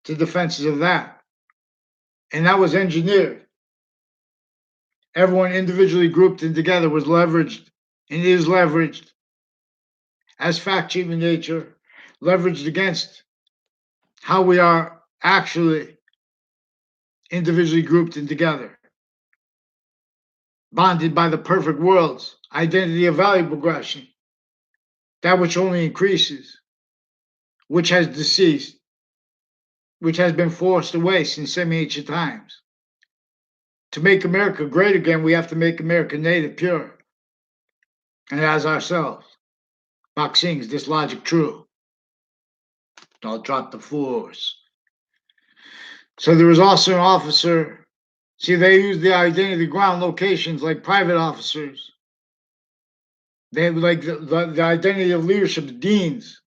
[SPEAKER 1] to defenses of that. And that was engineered. Everyone individually grouped and together was leveraged and is leveraged as fact cheap in nature, leveraged against how we are actually individually grouped and together, bonded by the perfect worlds, identity of value progression, that which only increases, which has deceased, which has been forced away since semi-ancient times. To make America great again, we have to make America native, pure, and as ourselves. Bach sings this logic true. Don't drop the force. So there was also an officer. See, they use the identity ground locations like private officers. They have like the identity of leadership, deans,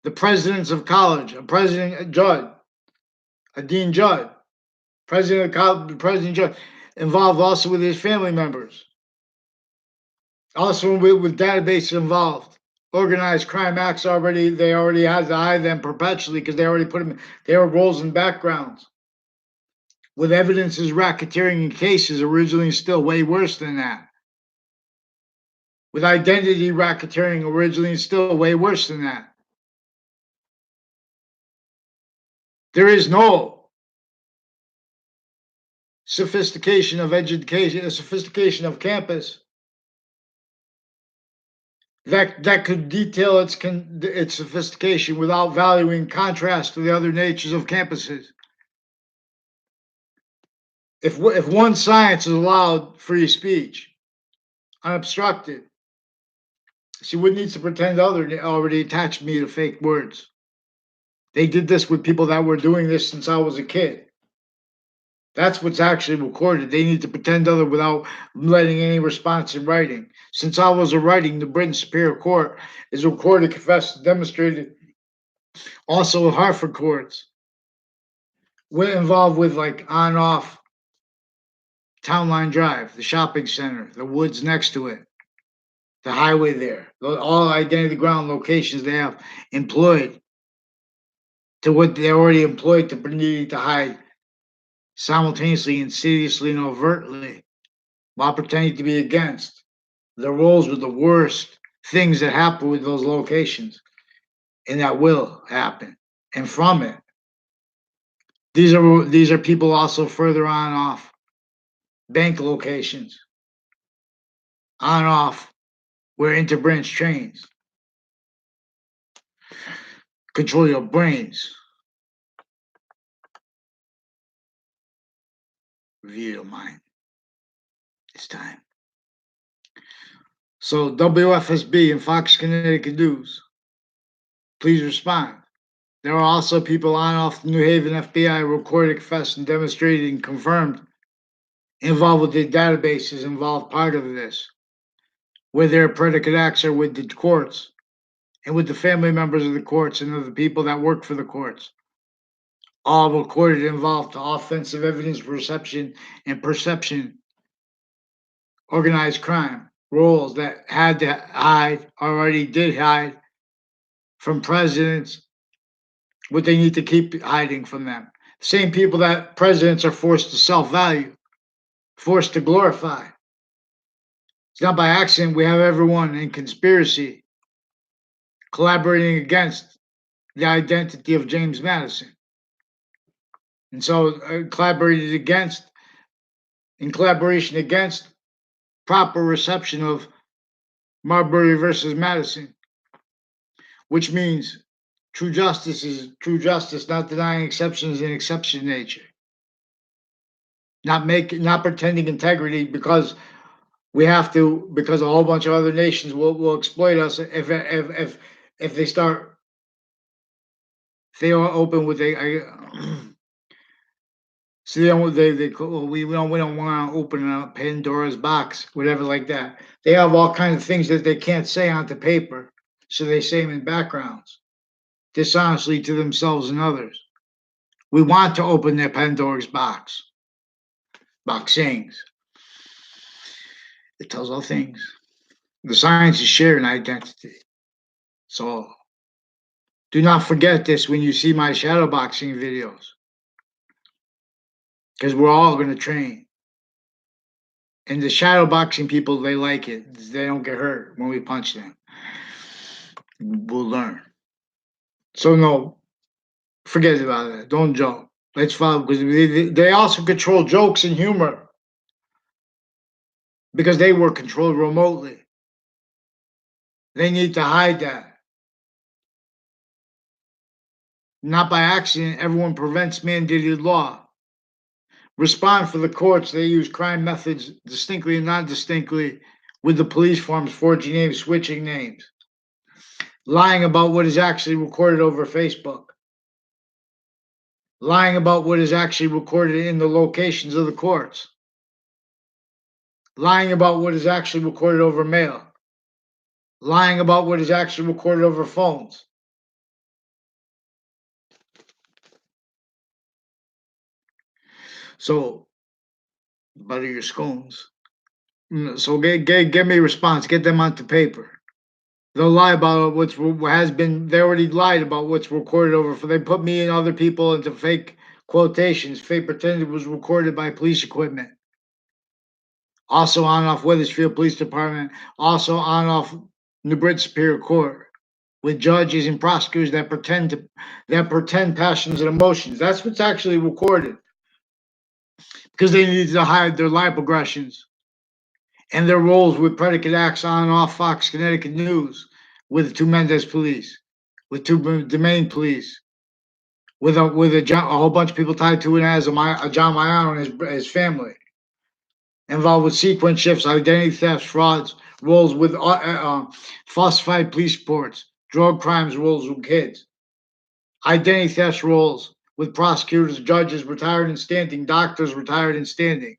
[SPEAKER 1] the presidents of college, a president, a judge, a dean judge, president of college, president judge, involved also with his family members. Also with databases involved. Organized crime acts they already had to hide them perpetually because they already put them, they were roles and backgrounds. With evidences, racketeering in cases originally still way worse than that. With identity racketeering originally still way worse than that. There is no sophistication of education, a sophistication of campus that could detail its sophistication without valuing contrast to the other natures of campuses. If one science is allowed free speech, unobstructed, see, what needs to pretend other already attached me to fake words. They did this with people that were doing this since I was a kid. That's what's actually recorded. They need to pretend other without letting any response in writing. Since I was a writing, the Britain Superior Court is recorded, confessed, demonstrated. Also, Hartford courts. We're involved with like on off Town Line Drive, the shopping center, the woods next to it, the highway there, all identity ground locations they have employed to what they already employed to need to hide simultaneously, insidiously, and overtly, while pretending to be against. The roles with the worst things that happen with those locations, and that will happen. And from it, these are people also further on off bank locations, on off where interbranch trains control your brains, reveal your mind. It's time. So WFSB and Fox Connecticut News Please respond. There are also people on off the New Haven FBI recorded, confessed, and demonstrated and confirmed involved with the databases involved part of this, where their predicate acts are with the courts and with the family members of the courts and of the people that work for the courts. All recorded involved to offensive evidence reception and perception, organized crime, roles that had to hide, already did hide from presidents, what they need to keep hiding from them. Same people that presidents are forced to self value, forced to glorify. It's not by accident we have everyone in conspiracy collaborating against the identity of James Madison. And so collaborated against, in collaboration against proper reception of Marbury versus Madison, which means true justice is true justice, not denying exceptions in exception nature. Not pretending integrity because we have to, because a whole bunch of other nations will exploit us if they start, if they are open with so we don't want to open up Pandora's box, whatever like that. They have all kinds of things that they can't say onto paper, so they say them in backgrounds, dishonestly to themselves and others. We want to open their Pandora's box. Boxings. It tells all things. The science is sharing identity. So do not forget this when you see my shadowboxing videos, because we're all going to train. And the shadowboxing people, they like it. They don't get hurt when we punch them. We'll learn. So no, forget about that. Don't joke. Let's follow, because they also control jokes and humor because they were controlled remotely. They need to hide that. Not by accident, everyone prevents mandated law. Respond for the courts. They use crime methods distinctly and non-distinctly with the police forms, forging names, switching names, lying about what is actually recorded over Facebook, lying about what is actually recorded in the locations of the courts, lying about what is actually recorded over mail, lying about what is actually recorded over phones. So, butter your scones. So get me a response. Get them onto paper. They'll lie about what has been. They already lied about what's recorded over. For they put me and other people into fake quotations. Fake pretended it was recorded by police equipment. Also on and off Weathersfield Police Department. Also on and off New Britain Superior Court with judges and prosecutors that pretend passions and emotions. That's what's actually recorded because they need to hide their life aggressions and their roles with predicate acts on and off Fox Connecticut News with two Mendez police, with two Domain police, with a whole bunch of people tied to it as a John Mayano and his family, involved with sequence shifts, identity thefts, frauds, roles with falsified police reports, drug crimes, roles with kids, identity thefts roles with prosecutors, judges retired and standing, doctors retired and standing,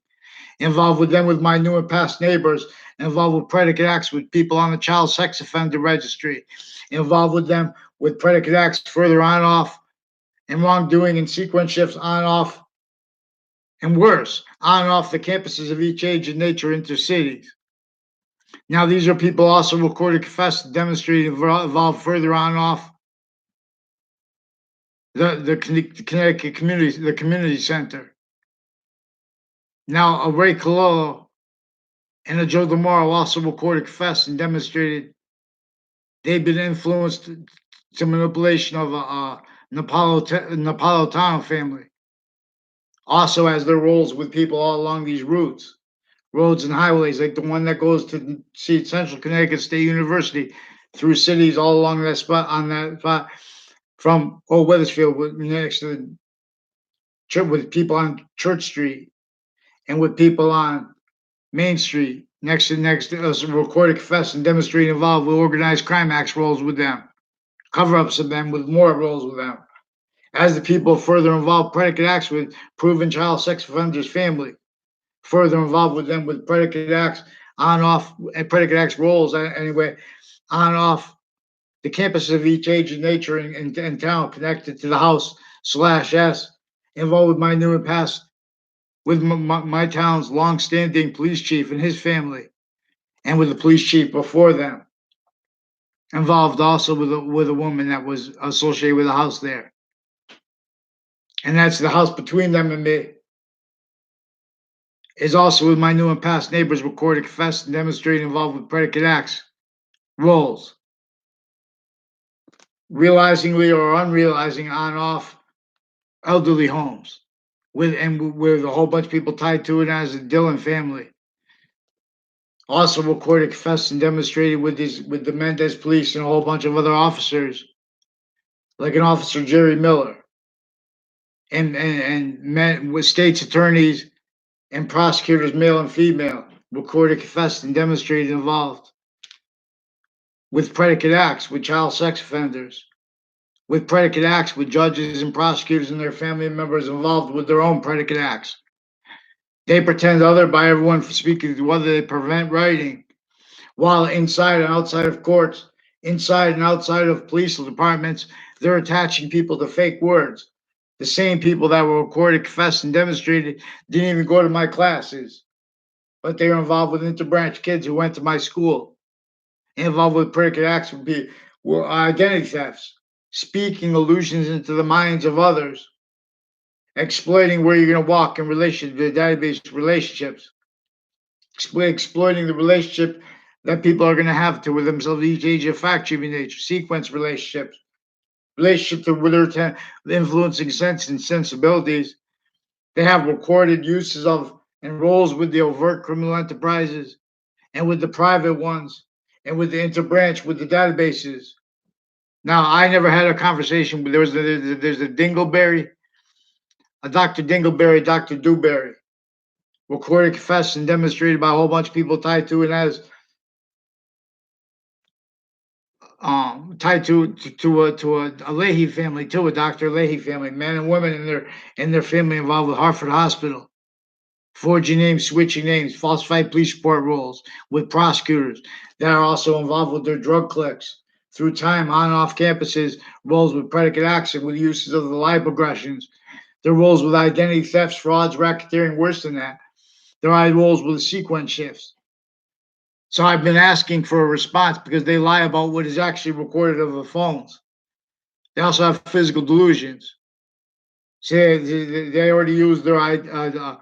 [SPEAKER 1] involved with them with my new and past neighbors, involved with predicate acts with people on the child sex offender registry, involved with them with predicate acts further on and off, and wrongdoing and sequence shifts on and off, and worse, on and off the campuses of each age and nature intercities. Now, these are people also recorded, confessed, demonstrated, involved further on and off the Connecticut community, the community center. Now, a Ray Cololo and a Joe DeMauro also recorded, confessed, and demonstrated they've been influenced to manipulation of a Napolitano family. Also has their roles with people all along these routes, roads and highways, like the one that goes to see Central Connecticut State University through cities all along that spot, on that spot from Old Weathersfield, next to the church, with people on Church Street and with people on Main Street, next to us, recorded, confessed, and demonstrated involved with organized crime acts roles with them. cover-ups of them with more roles with them. As the people further involved predicate acts with proven child sex offenders' family, further involved with them with predicate acts on off and predicate acts roles anyway on off the campuses of each age and nature and town connected to the house slash S, involved with my new and past with my town's long-standing police chief and his family, and with the police chief before them, involved also with a woman that was associated with the house there, and that's the house between them and me. Is also with my new and past neighbors recorded, confessed, and demonstrated involved with predicate acts, roles, realizingly or unrealizing on off elderly homes, with a whole bunch of people tied to it as the Dillon family. Also recorded, confessed, and demonstrated with the Mendez police and a whole bunch of other officers, like an officer Jerry Miller, and met with states attorneys and prosecutors, male and female, recorded, confessed, and demonstrated involved with predicate acts with child sex offenders, with predicate acts with judges and prosecutors and their family members involved with their own predicate acts. They pretend other by everyone for speaking to whether they prevent writing, while inside and outside of courts, inside and outside of police departments, they're attaching people to fake words. The same people that were recorded, confessed, and demonstrated didn't even go to my classes, but they were involved with interbranch kids who went to my school, involved with predicate acts were identity thefts, speaking illusions into the minds of others, exploiting where you're going to walk in relation to the database relationships, exploiting the relationship that people are going to have to with themselves, each age of fact treatment nature, sequence relationships, relationship to with their influencing sense and sensibilities. They have recorded uses of and roles with the overt criminal enterprises and with the private ones and with the interbranch with the databases. Now, I never had a conversation, but there's a Dingleberry, a Dr. Dingleberry, Dr. Dewberry, recorded, confessed, and demonstrated by a whole bunch of people tied to it as tied to a Leahy family, to a Dr. Leahy family, men and women in their family involved with Hartford Hospital, forging names, switching names, falsified police report rolls with prosecutors that are also involved with their drug clicks through time on and off campuses, roles with predicate acts and with uses of the lie progressions. Their roles with identity thefts, frauds, racketeering, worse than that. Their eye roles with sequence shifts. So I've been asking for a response because they lie about what is actually recorded over the phones. They also have physical delusions. Say they already used their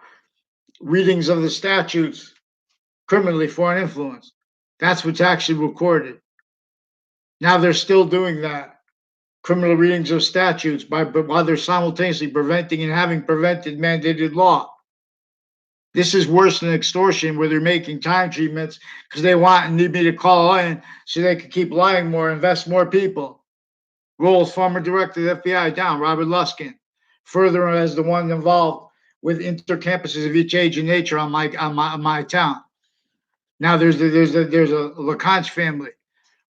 [SPEAKER 1] readings of the statutes criminally foreign influence. That's what's actually recorded. Now they're still doing that. Criminal readings of statutes while they're simultaneously preventing and having prevented mandated law. This is worse than extortion, where they're making time treatments because they want and need me to call in so they can keep lying more, invest more people. Rolls former director of the FBI down, Robert Luskin, further as the one involved with intercampuses of each age and nature on my town. Now there's a Lacanche family,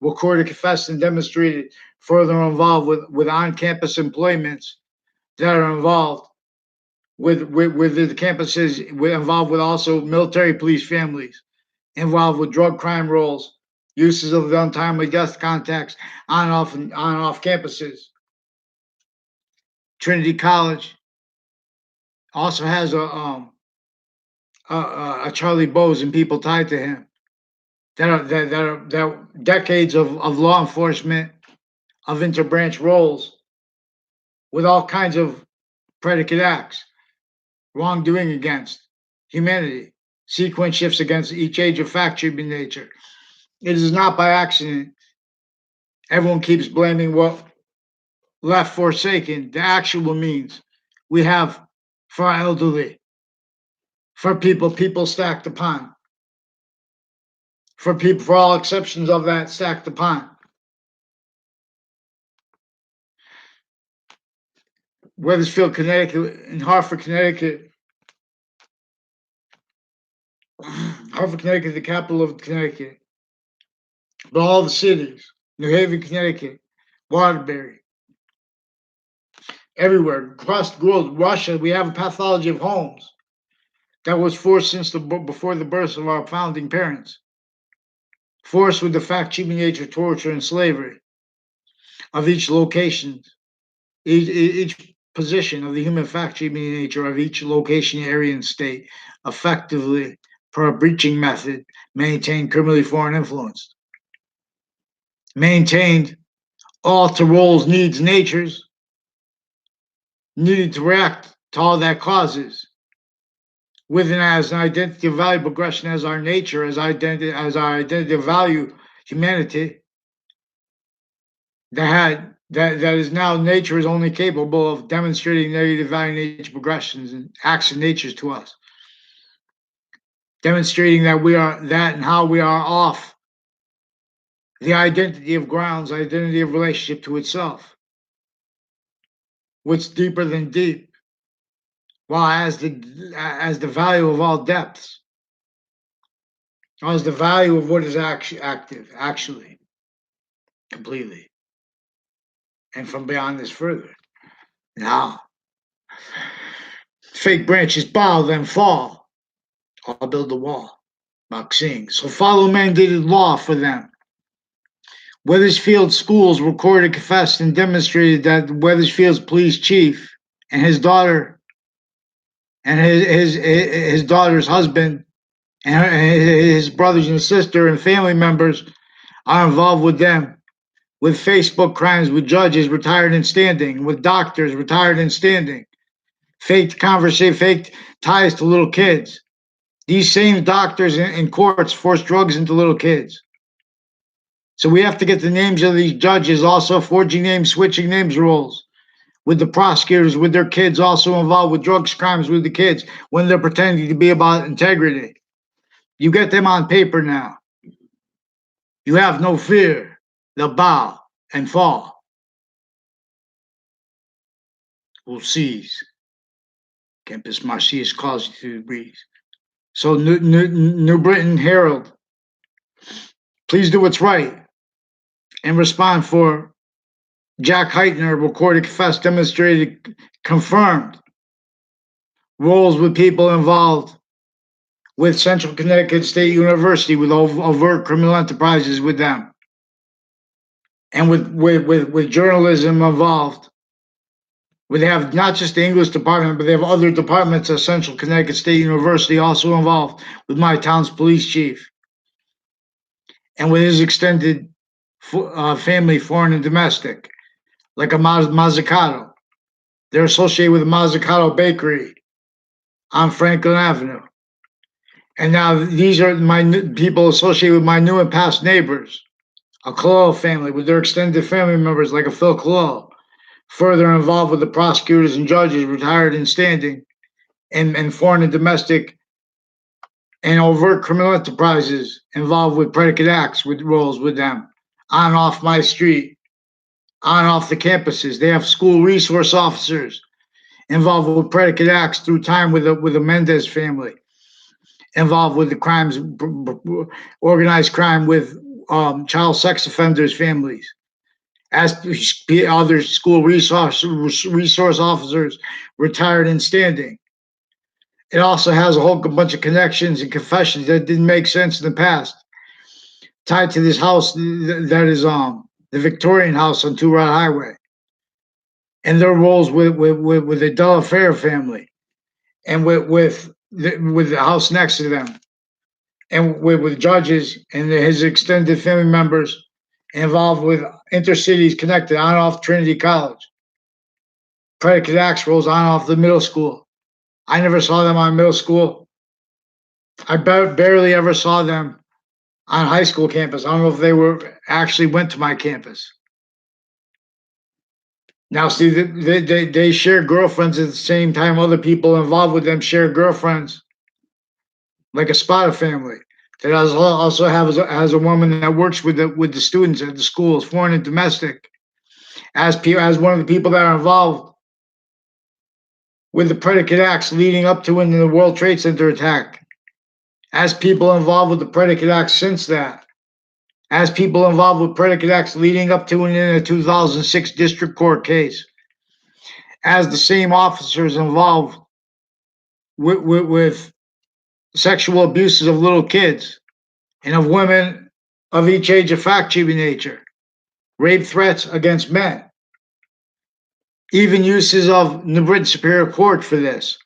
[SPEAKER 1] recorded, confessed, and demonstrated further involved with on-campus employments that are involved with the campuses involved with also military police families involved with drug crime roles, uses of the untimely death contacts on off campuses. Trinity College also has a Charlie Bose and people tied to him that decades of law enforcement of interbranch roles with all kinds of predicate acts, wrongdoing against humanity, sequence shifts against each age of fact treatment nature. It is not by accident. Everyone keeps blaming what left forsaken. The actual means we have for our elderly, for people stacked upon, for people, for all exceptions of that stacked upon. Weathersfield, Connecticut, and Hartford, Connecticut. Hartford, Connecticut, the capital of Connecticut. But all the cities, New Haven, Connecticut, Waterbury, everywhere across the world. Russia, we have a pathology of homes that was forced since before the birth of our founding parents. Forced with the fact, cheating nature, torture, and slavery of each location, each position of the human fact, cheating nature of each location, area, and state, effectively, per a breaching method, maintained criminally foreign influence. Maintained all to roles, needs, natures, needed to react to all that causes. Within as an identity of value progression as our nature, as our identity of value, humanity, that is now nature is only capable of demonstrating negative value nature progressions and acts of natures to us. Demonstrating that we are that and how we are off the identity of grounds, identity of relationship to itself. What's deeper than deep? Well, as the value of all depths, as the value of what is actually active, actually, completely, and from beyond this further. Now, fake branches bow, then fall. I'll build a wall. Maxine. So follow mandated law for them. Weathersfield schools recorded, confessed, and demonstrated that Weathersfield's police chief and his daughter and his daughter's husband and his brothers and sister and family members are involved with them, with Facebook crimes, with judges retired and standing, with doctors retired and standing, fake conversation, fake ties to little kids. These same doctors in courts force drugs into little kids. So we have to get the names of these judges, also forging names, switching names rules, with the prosecutors, with their kids also involved with drugs crimes with the kids when they're pretending to be about integrity. You get them on paper now. You have no fear. They'll bow and fall. We'll seize. Campus Marcius calls you to the breeze. So New Britain Herald, please do what's right and respond for Jack Heitner, recorded, confessed, demonstrated, confirmed roles with people involved with Central Connecticut State University, with overt criminal enterprises with them, and with journalism involved. Where they have not just the English department, but they have other departments at Central Connecticut State University also involved with my town's police chief, and with his extended family, foreign and domestic, like a Mazzucato. They're associated with the Mazzucato Bakery on Franklin Avenue. And now these are my people associated with my new and past neighbors, a Collo family with their extended family members like a Phil Collo, further involved with the prosecutors and judges retired and standing, and foreign and domestic and overt criminal enterprises involved with predicate acts with roles with them, on and off my street, on and off the campuses. They have school resource officers involved with predicate acts through time with the Mendez family, involved with the crimes, organized crime with child sex offenders' families, as other school resource officers retired and standing. It also has a whole bunch of connections and confessions that didn't make sense in the past, tied to this house that is the Victorian house on Two Rod Highway, and their roles with the Della Fair family, and with the house next to them, and with judges and his extended family members involved with intercities connected on and off Trinity College. Predicate acts rolls on and off the middle school. I never saw them on middle school. I barely ever saw them on high school campus. I don't know if they actually went to my campus. Now, see, they share girlfriends at the same time. Other people involved with them share girlfriends, like a Spada family that also has a woman that works with the students at the schools, foreign and domestic, as one of the people that are involved with the predicate acts leading up to and in the World Trade Center attack, as people involved with the predicate acts since that, as people involved with predicate acts leading up to and in a 2006 district court case, as the same officers involved with sexual abuses of little kids and of women of each age of fact-cheating nature, rape threats against men, even uses of the British Superior Court for this,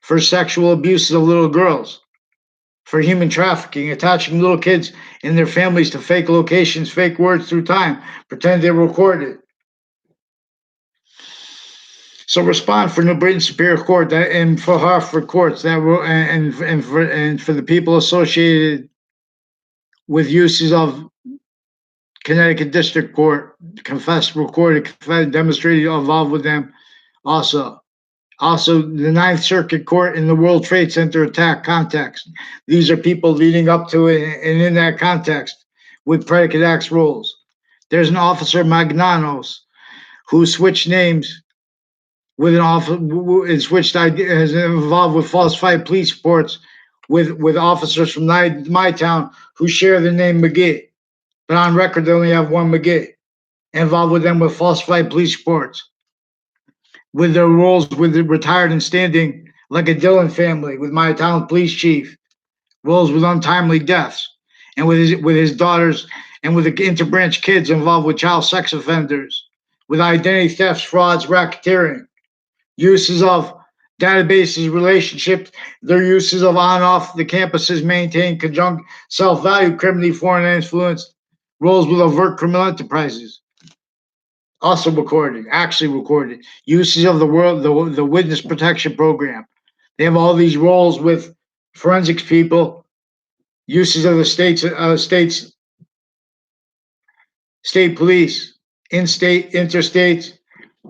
[SPEAKER 1] for sexual abuses of little girls, for human trafficking, attaching little kids and their families to fake locations, fake words through time, pretend they're recorded. So respond for New Britain Superior Court that, and for Hartford courts that were, and for the people associated with uses of Connecticut District Court, confessed, recorded, confessed, demonstrated involved with them also. Also, the Ninth Circuit Court in the World Trade Center attack context. These are people leading up to it, and in that context, with predicate acts rules. There's an officer, Magnanos, who switched names with an officer, switched has involved with falsified police reports with officers from my town who share the name McGee, but on record they only have one McGee. Involved with them with falsified police reports, with their roles with the retired and standing, like a Dillon family, with my town police chief, roles with untimely deaths, and with his daughters, and with the interbranch kids involved with child sex offenders, with identity thefts, frauds, racketeering, uses of databases, relationships, their uses of on-off the campuses, maintain conjunct self-value, criminally foreign influence, roles with overt criminal enterprises. Also recorded, actually recorded, uses of the witness protection program. They have all these roles with forensics people, uses of the state police, in-state, interstate,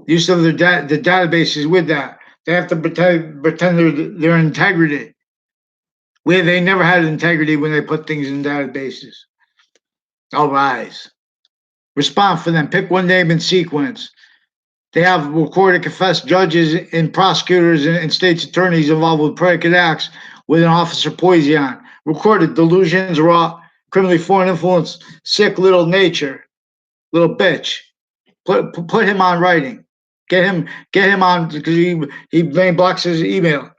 [SPEAKER 1] use of the databases with that. They have to pretend their integrity. Where they never had integrity when they put things in databases. All rise. Respond for them. Pick one name in sequence. They have recorded, confessed judges and prosecutors and state's attorneys involved with predicate acts with an officer Poison. Recorded delusions, raw, criminally foreign influence, sick little nature, little bitch. Put him on writing. Get him on because he blame blocks his email.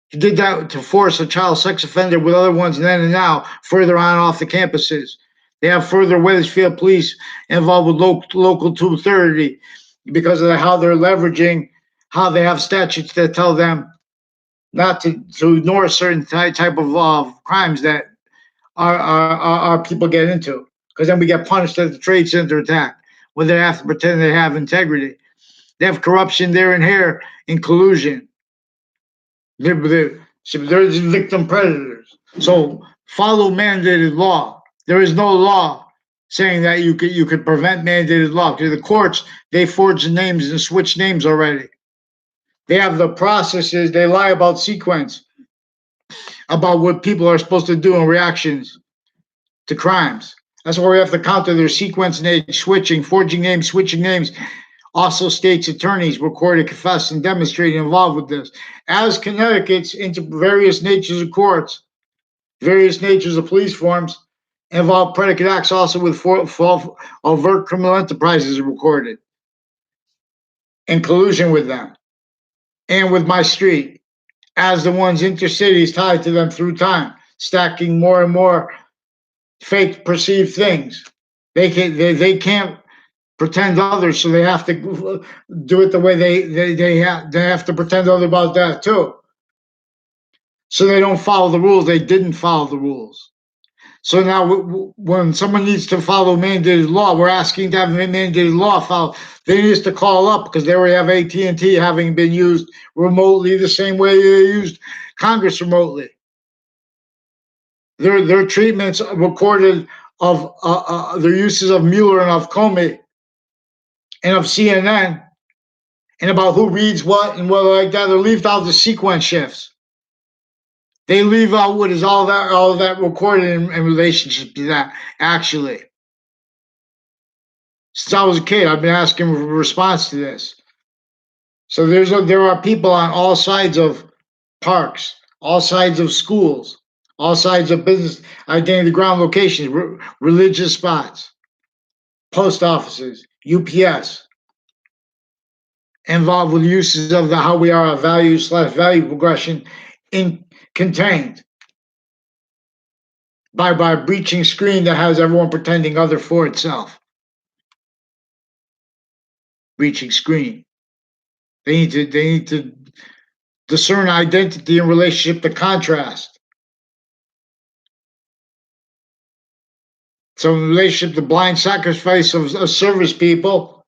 [SPEAKER 1] He did that to force a child sex offender with other ones then and now further on off the campuses. They have further Wethersfield police involved with local 230 because of how they're leveraging, how they have statutes that tell them not to ignore certain type of crimes that our people get into. Because then we get punished at the Trade Center attack when they have to pretend they have integrity. They have corruption there and here in collusion. They're victim predators. So follow mandated law. There is no law saying that you could prevent mandated law. Because the courts, they forge the names and switch names already. They have the processes. They lie about sequence, about what people are supposed to do in reactions to crimes. That's why we have to counter their sequence and age switching, forging names, switching names. Also, states' attorneys recorded, confessed, and demonstrated involved with this. As Connecticut's into various natures of courts, various natures of police forms, involve predicate acts also with overt criminal enterprises recorded in collusion with them and with my street as the ones intercities tied to them through time, stacking more and more fake perceived things. They can't pretend others, so they have to do it the way they have to pretend other about that too. So they don't follow the rules. They didn't follow the rules. So now, when someone needs to follow mandated law, we're asking to have mandated law followed. They need to call up because they already have AT&T having been used remotely the same way they used Congress remotely. Their treatments recorded of their uses of Mueller and of Comey and of CNN and about who reads what and what like that. They leave out the sequence shifts. They leave out what is all that recorded in relationship to that, actually. Since I was a kid, I've been asking for a response to this. So there are people on all sides of parks, all sides of schools, all sides of business, identity ground locations, religious spots, post offices, UPS, involved with uses of the how we are a value/value progression in contained by a breaching screen that has everyone pretending other for itself. Breaching screen. They need to discern identity in relationship to contrast. So in relationship to blind sacrifice of service people,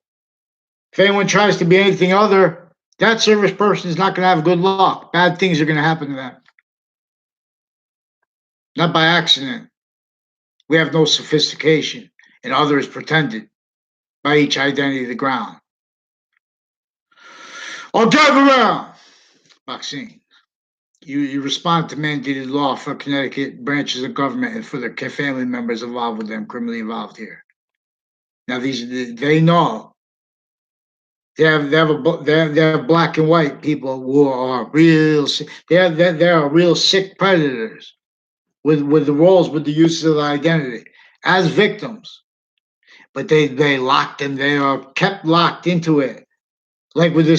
[SPEAKER 1] if anyone tries to be anything other, that service person is not going to have good luck. Bad things are going to happen to them. Not by accident. We have no sophistication, and other is pretended by each identity of the ground. I'll drive around. Vaccine. You respond to mandated law for Connecticut branches of government and for their family members involved with them, criminally involved here. Now they know they have black and white people who are real. They are real sick predators with the roles with the uses of the identity as victims, but they locked them. They are kept locked into it, like with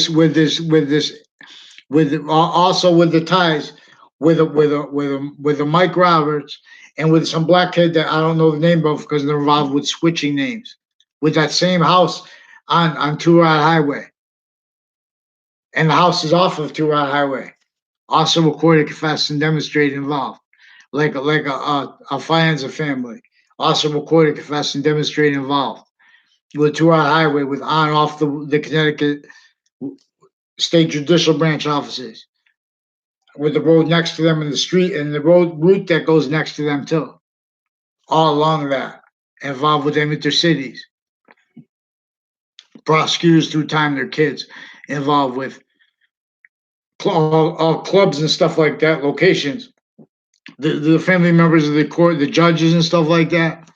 [SPEAKER 1] also with the ties with a Mike Roberts and with some black kid that I don't know the name of because they're involved with switching names with that same house on Two Rod Highway, and the house is off of Two Rod Highway. Also recorded, confessed, and demonstrated involved, like a Fianza family. Also recorded, confessed, and demonstrated involved with Two Rod Highway with on and off the Connecticut State Judicial Branch offices, with the road next to them and the street and the route that goes next to them too. All along that, involved with them intercities. Prosecutors through time, their kids involved with all clubs and stuff like that, locations. The family members of the court, the judges and stuff like that.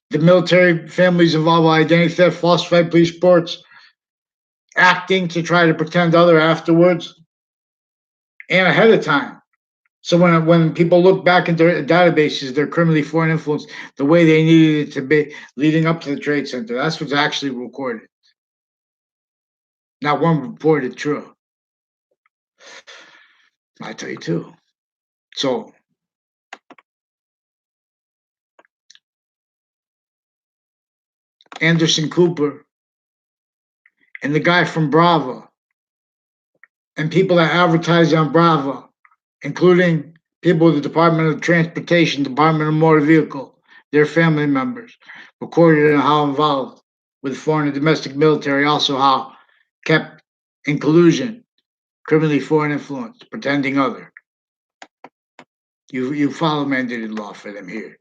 [SPEAKER 1] The military families involved with identity theft, falsified police reports, acting to try to pretend other afterwards and ahead of time. So when people look back into their databases, they're criminally foreign influence the way they needed it to be leading up to the Trade Center. That's what's actually recorded. Not one reported true. I tell you too. So Anderson Cooper and the guy from Bravo and people that advertise on Bravo, including people with the Department of Transportation, Department of Motor Vehicle, their family members, recorded on how involved with foreign and domestic military, also how kept in collusion, criminally foreign influence, pretending other. You follow mandated law for them here.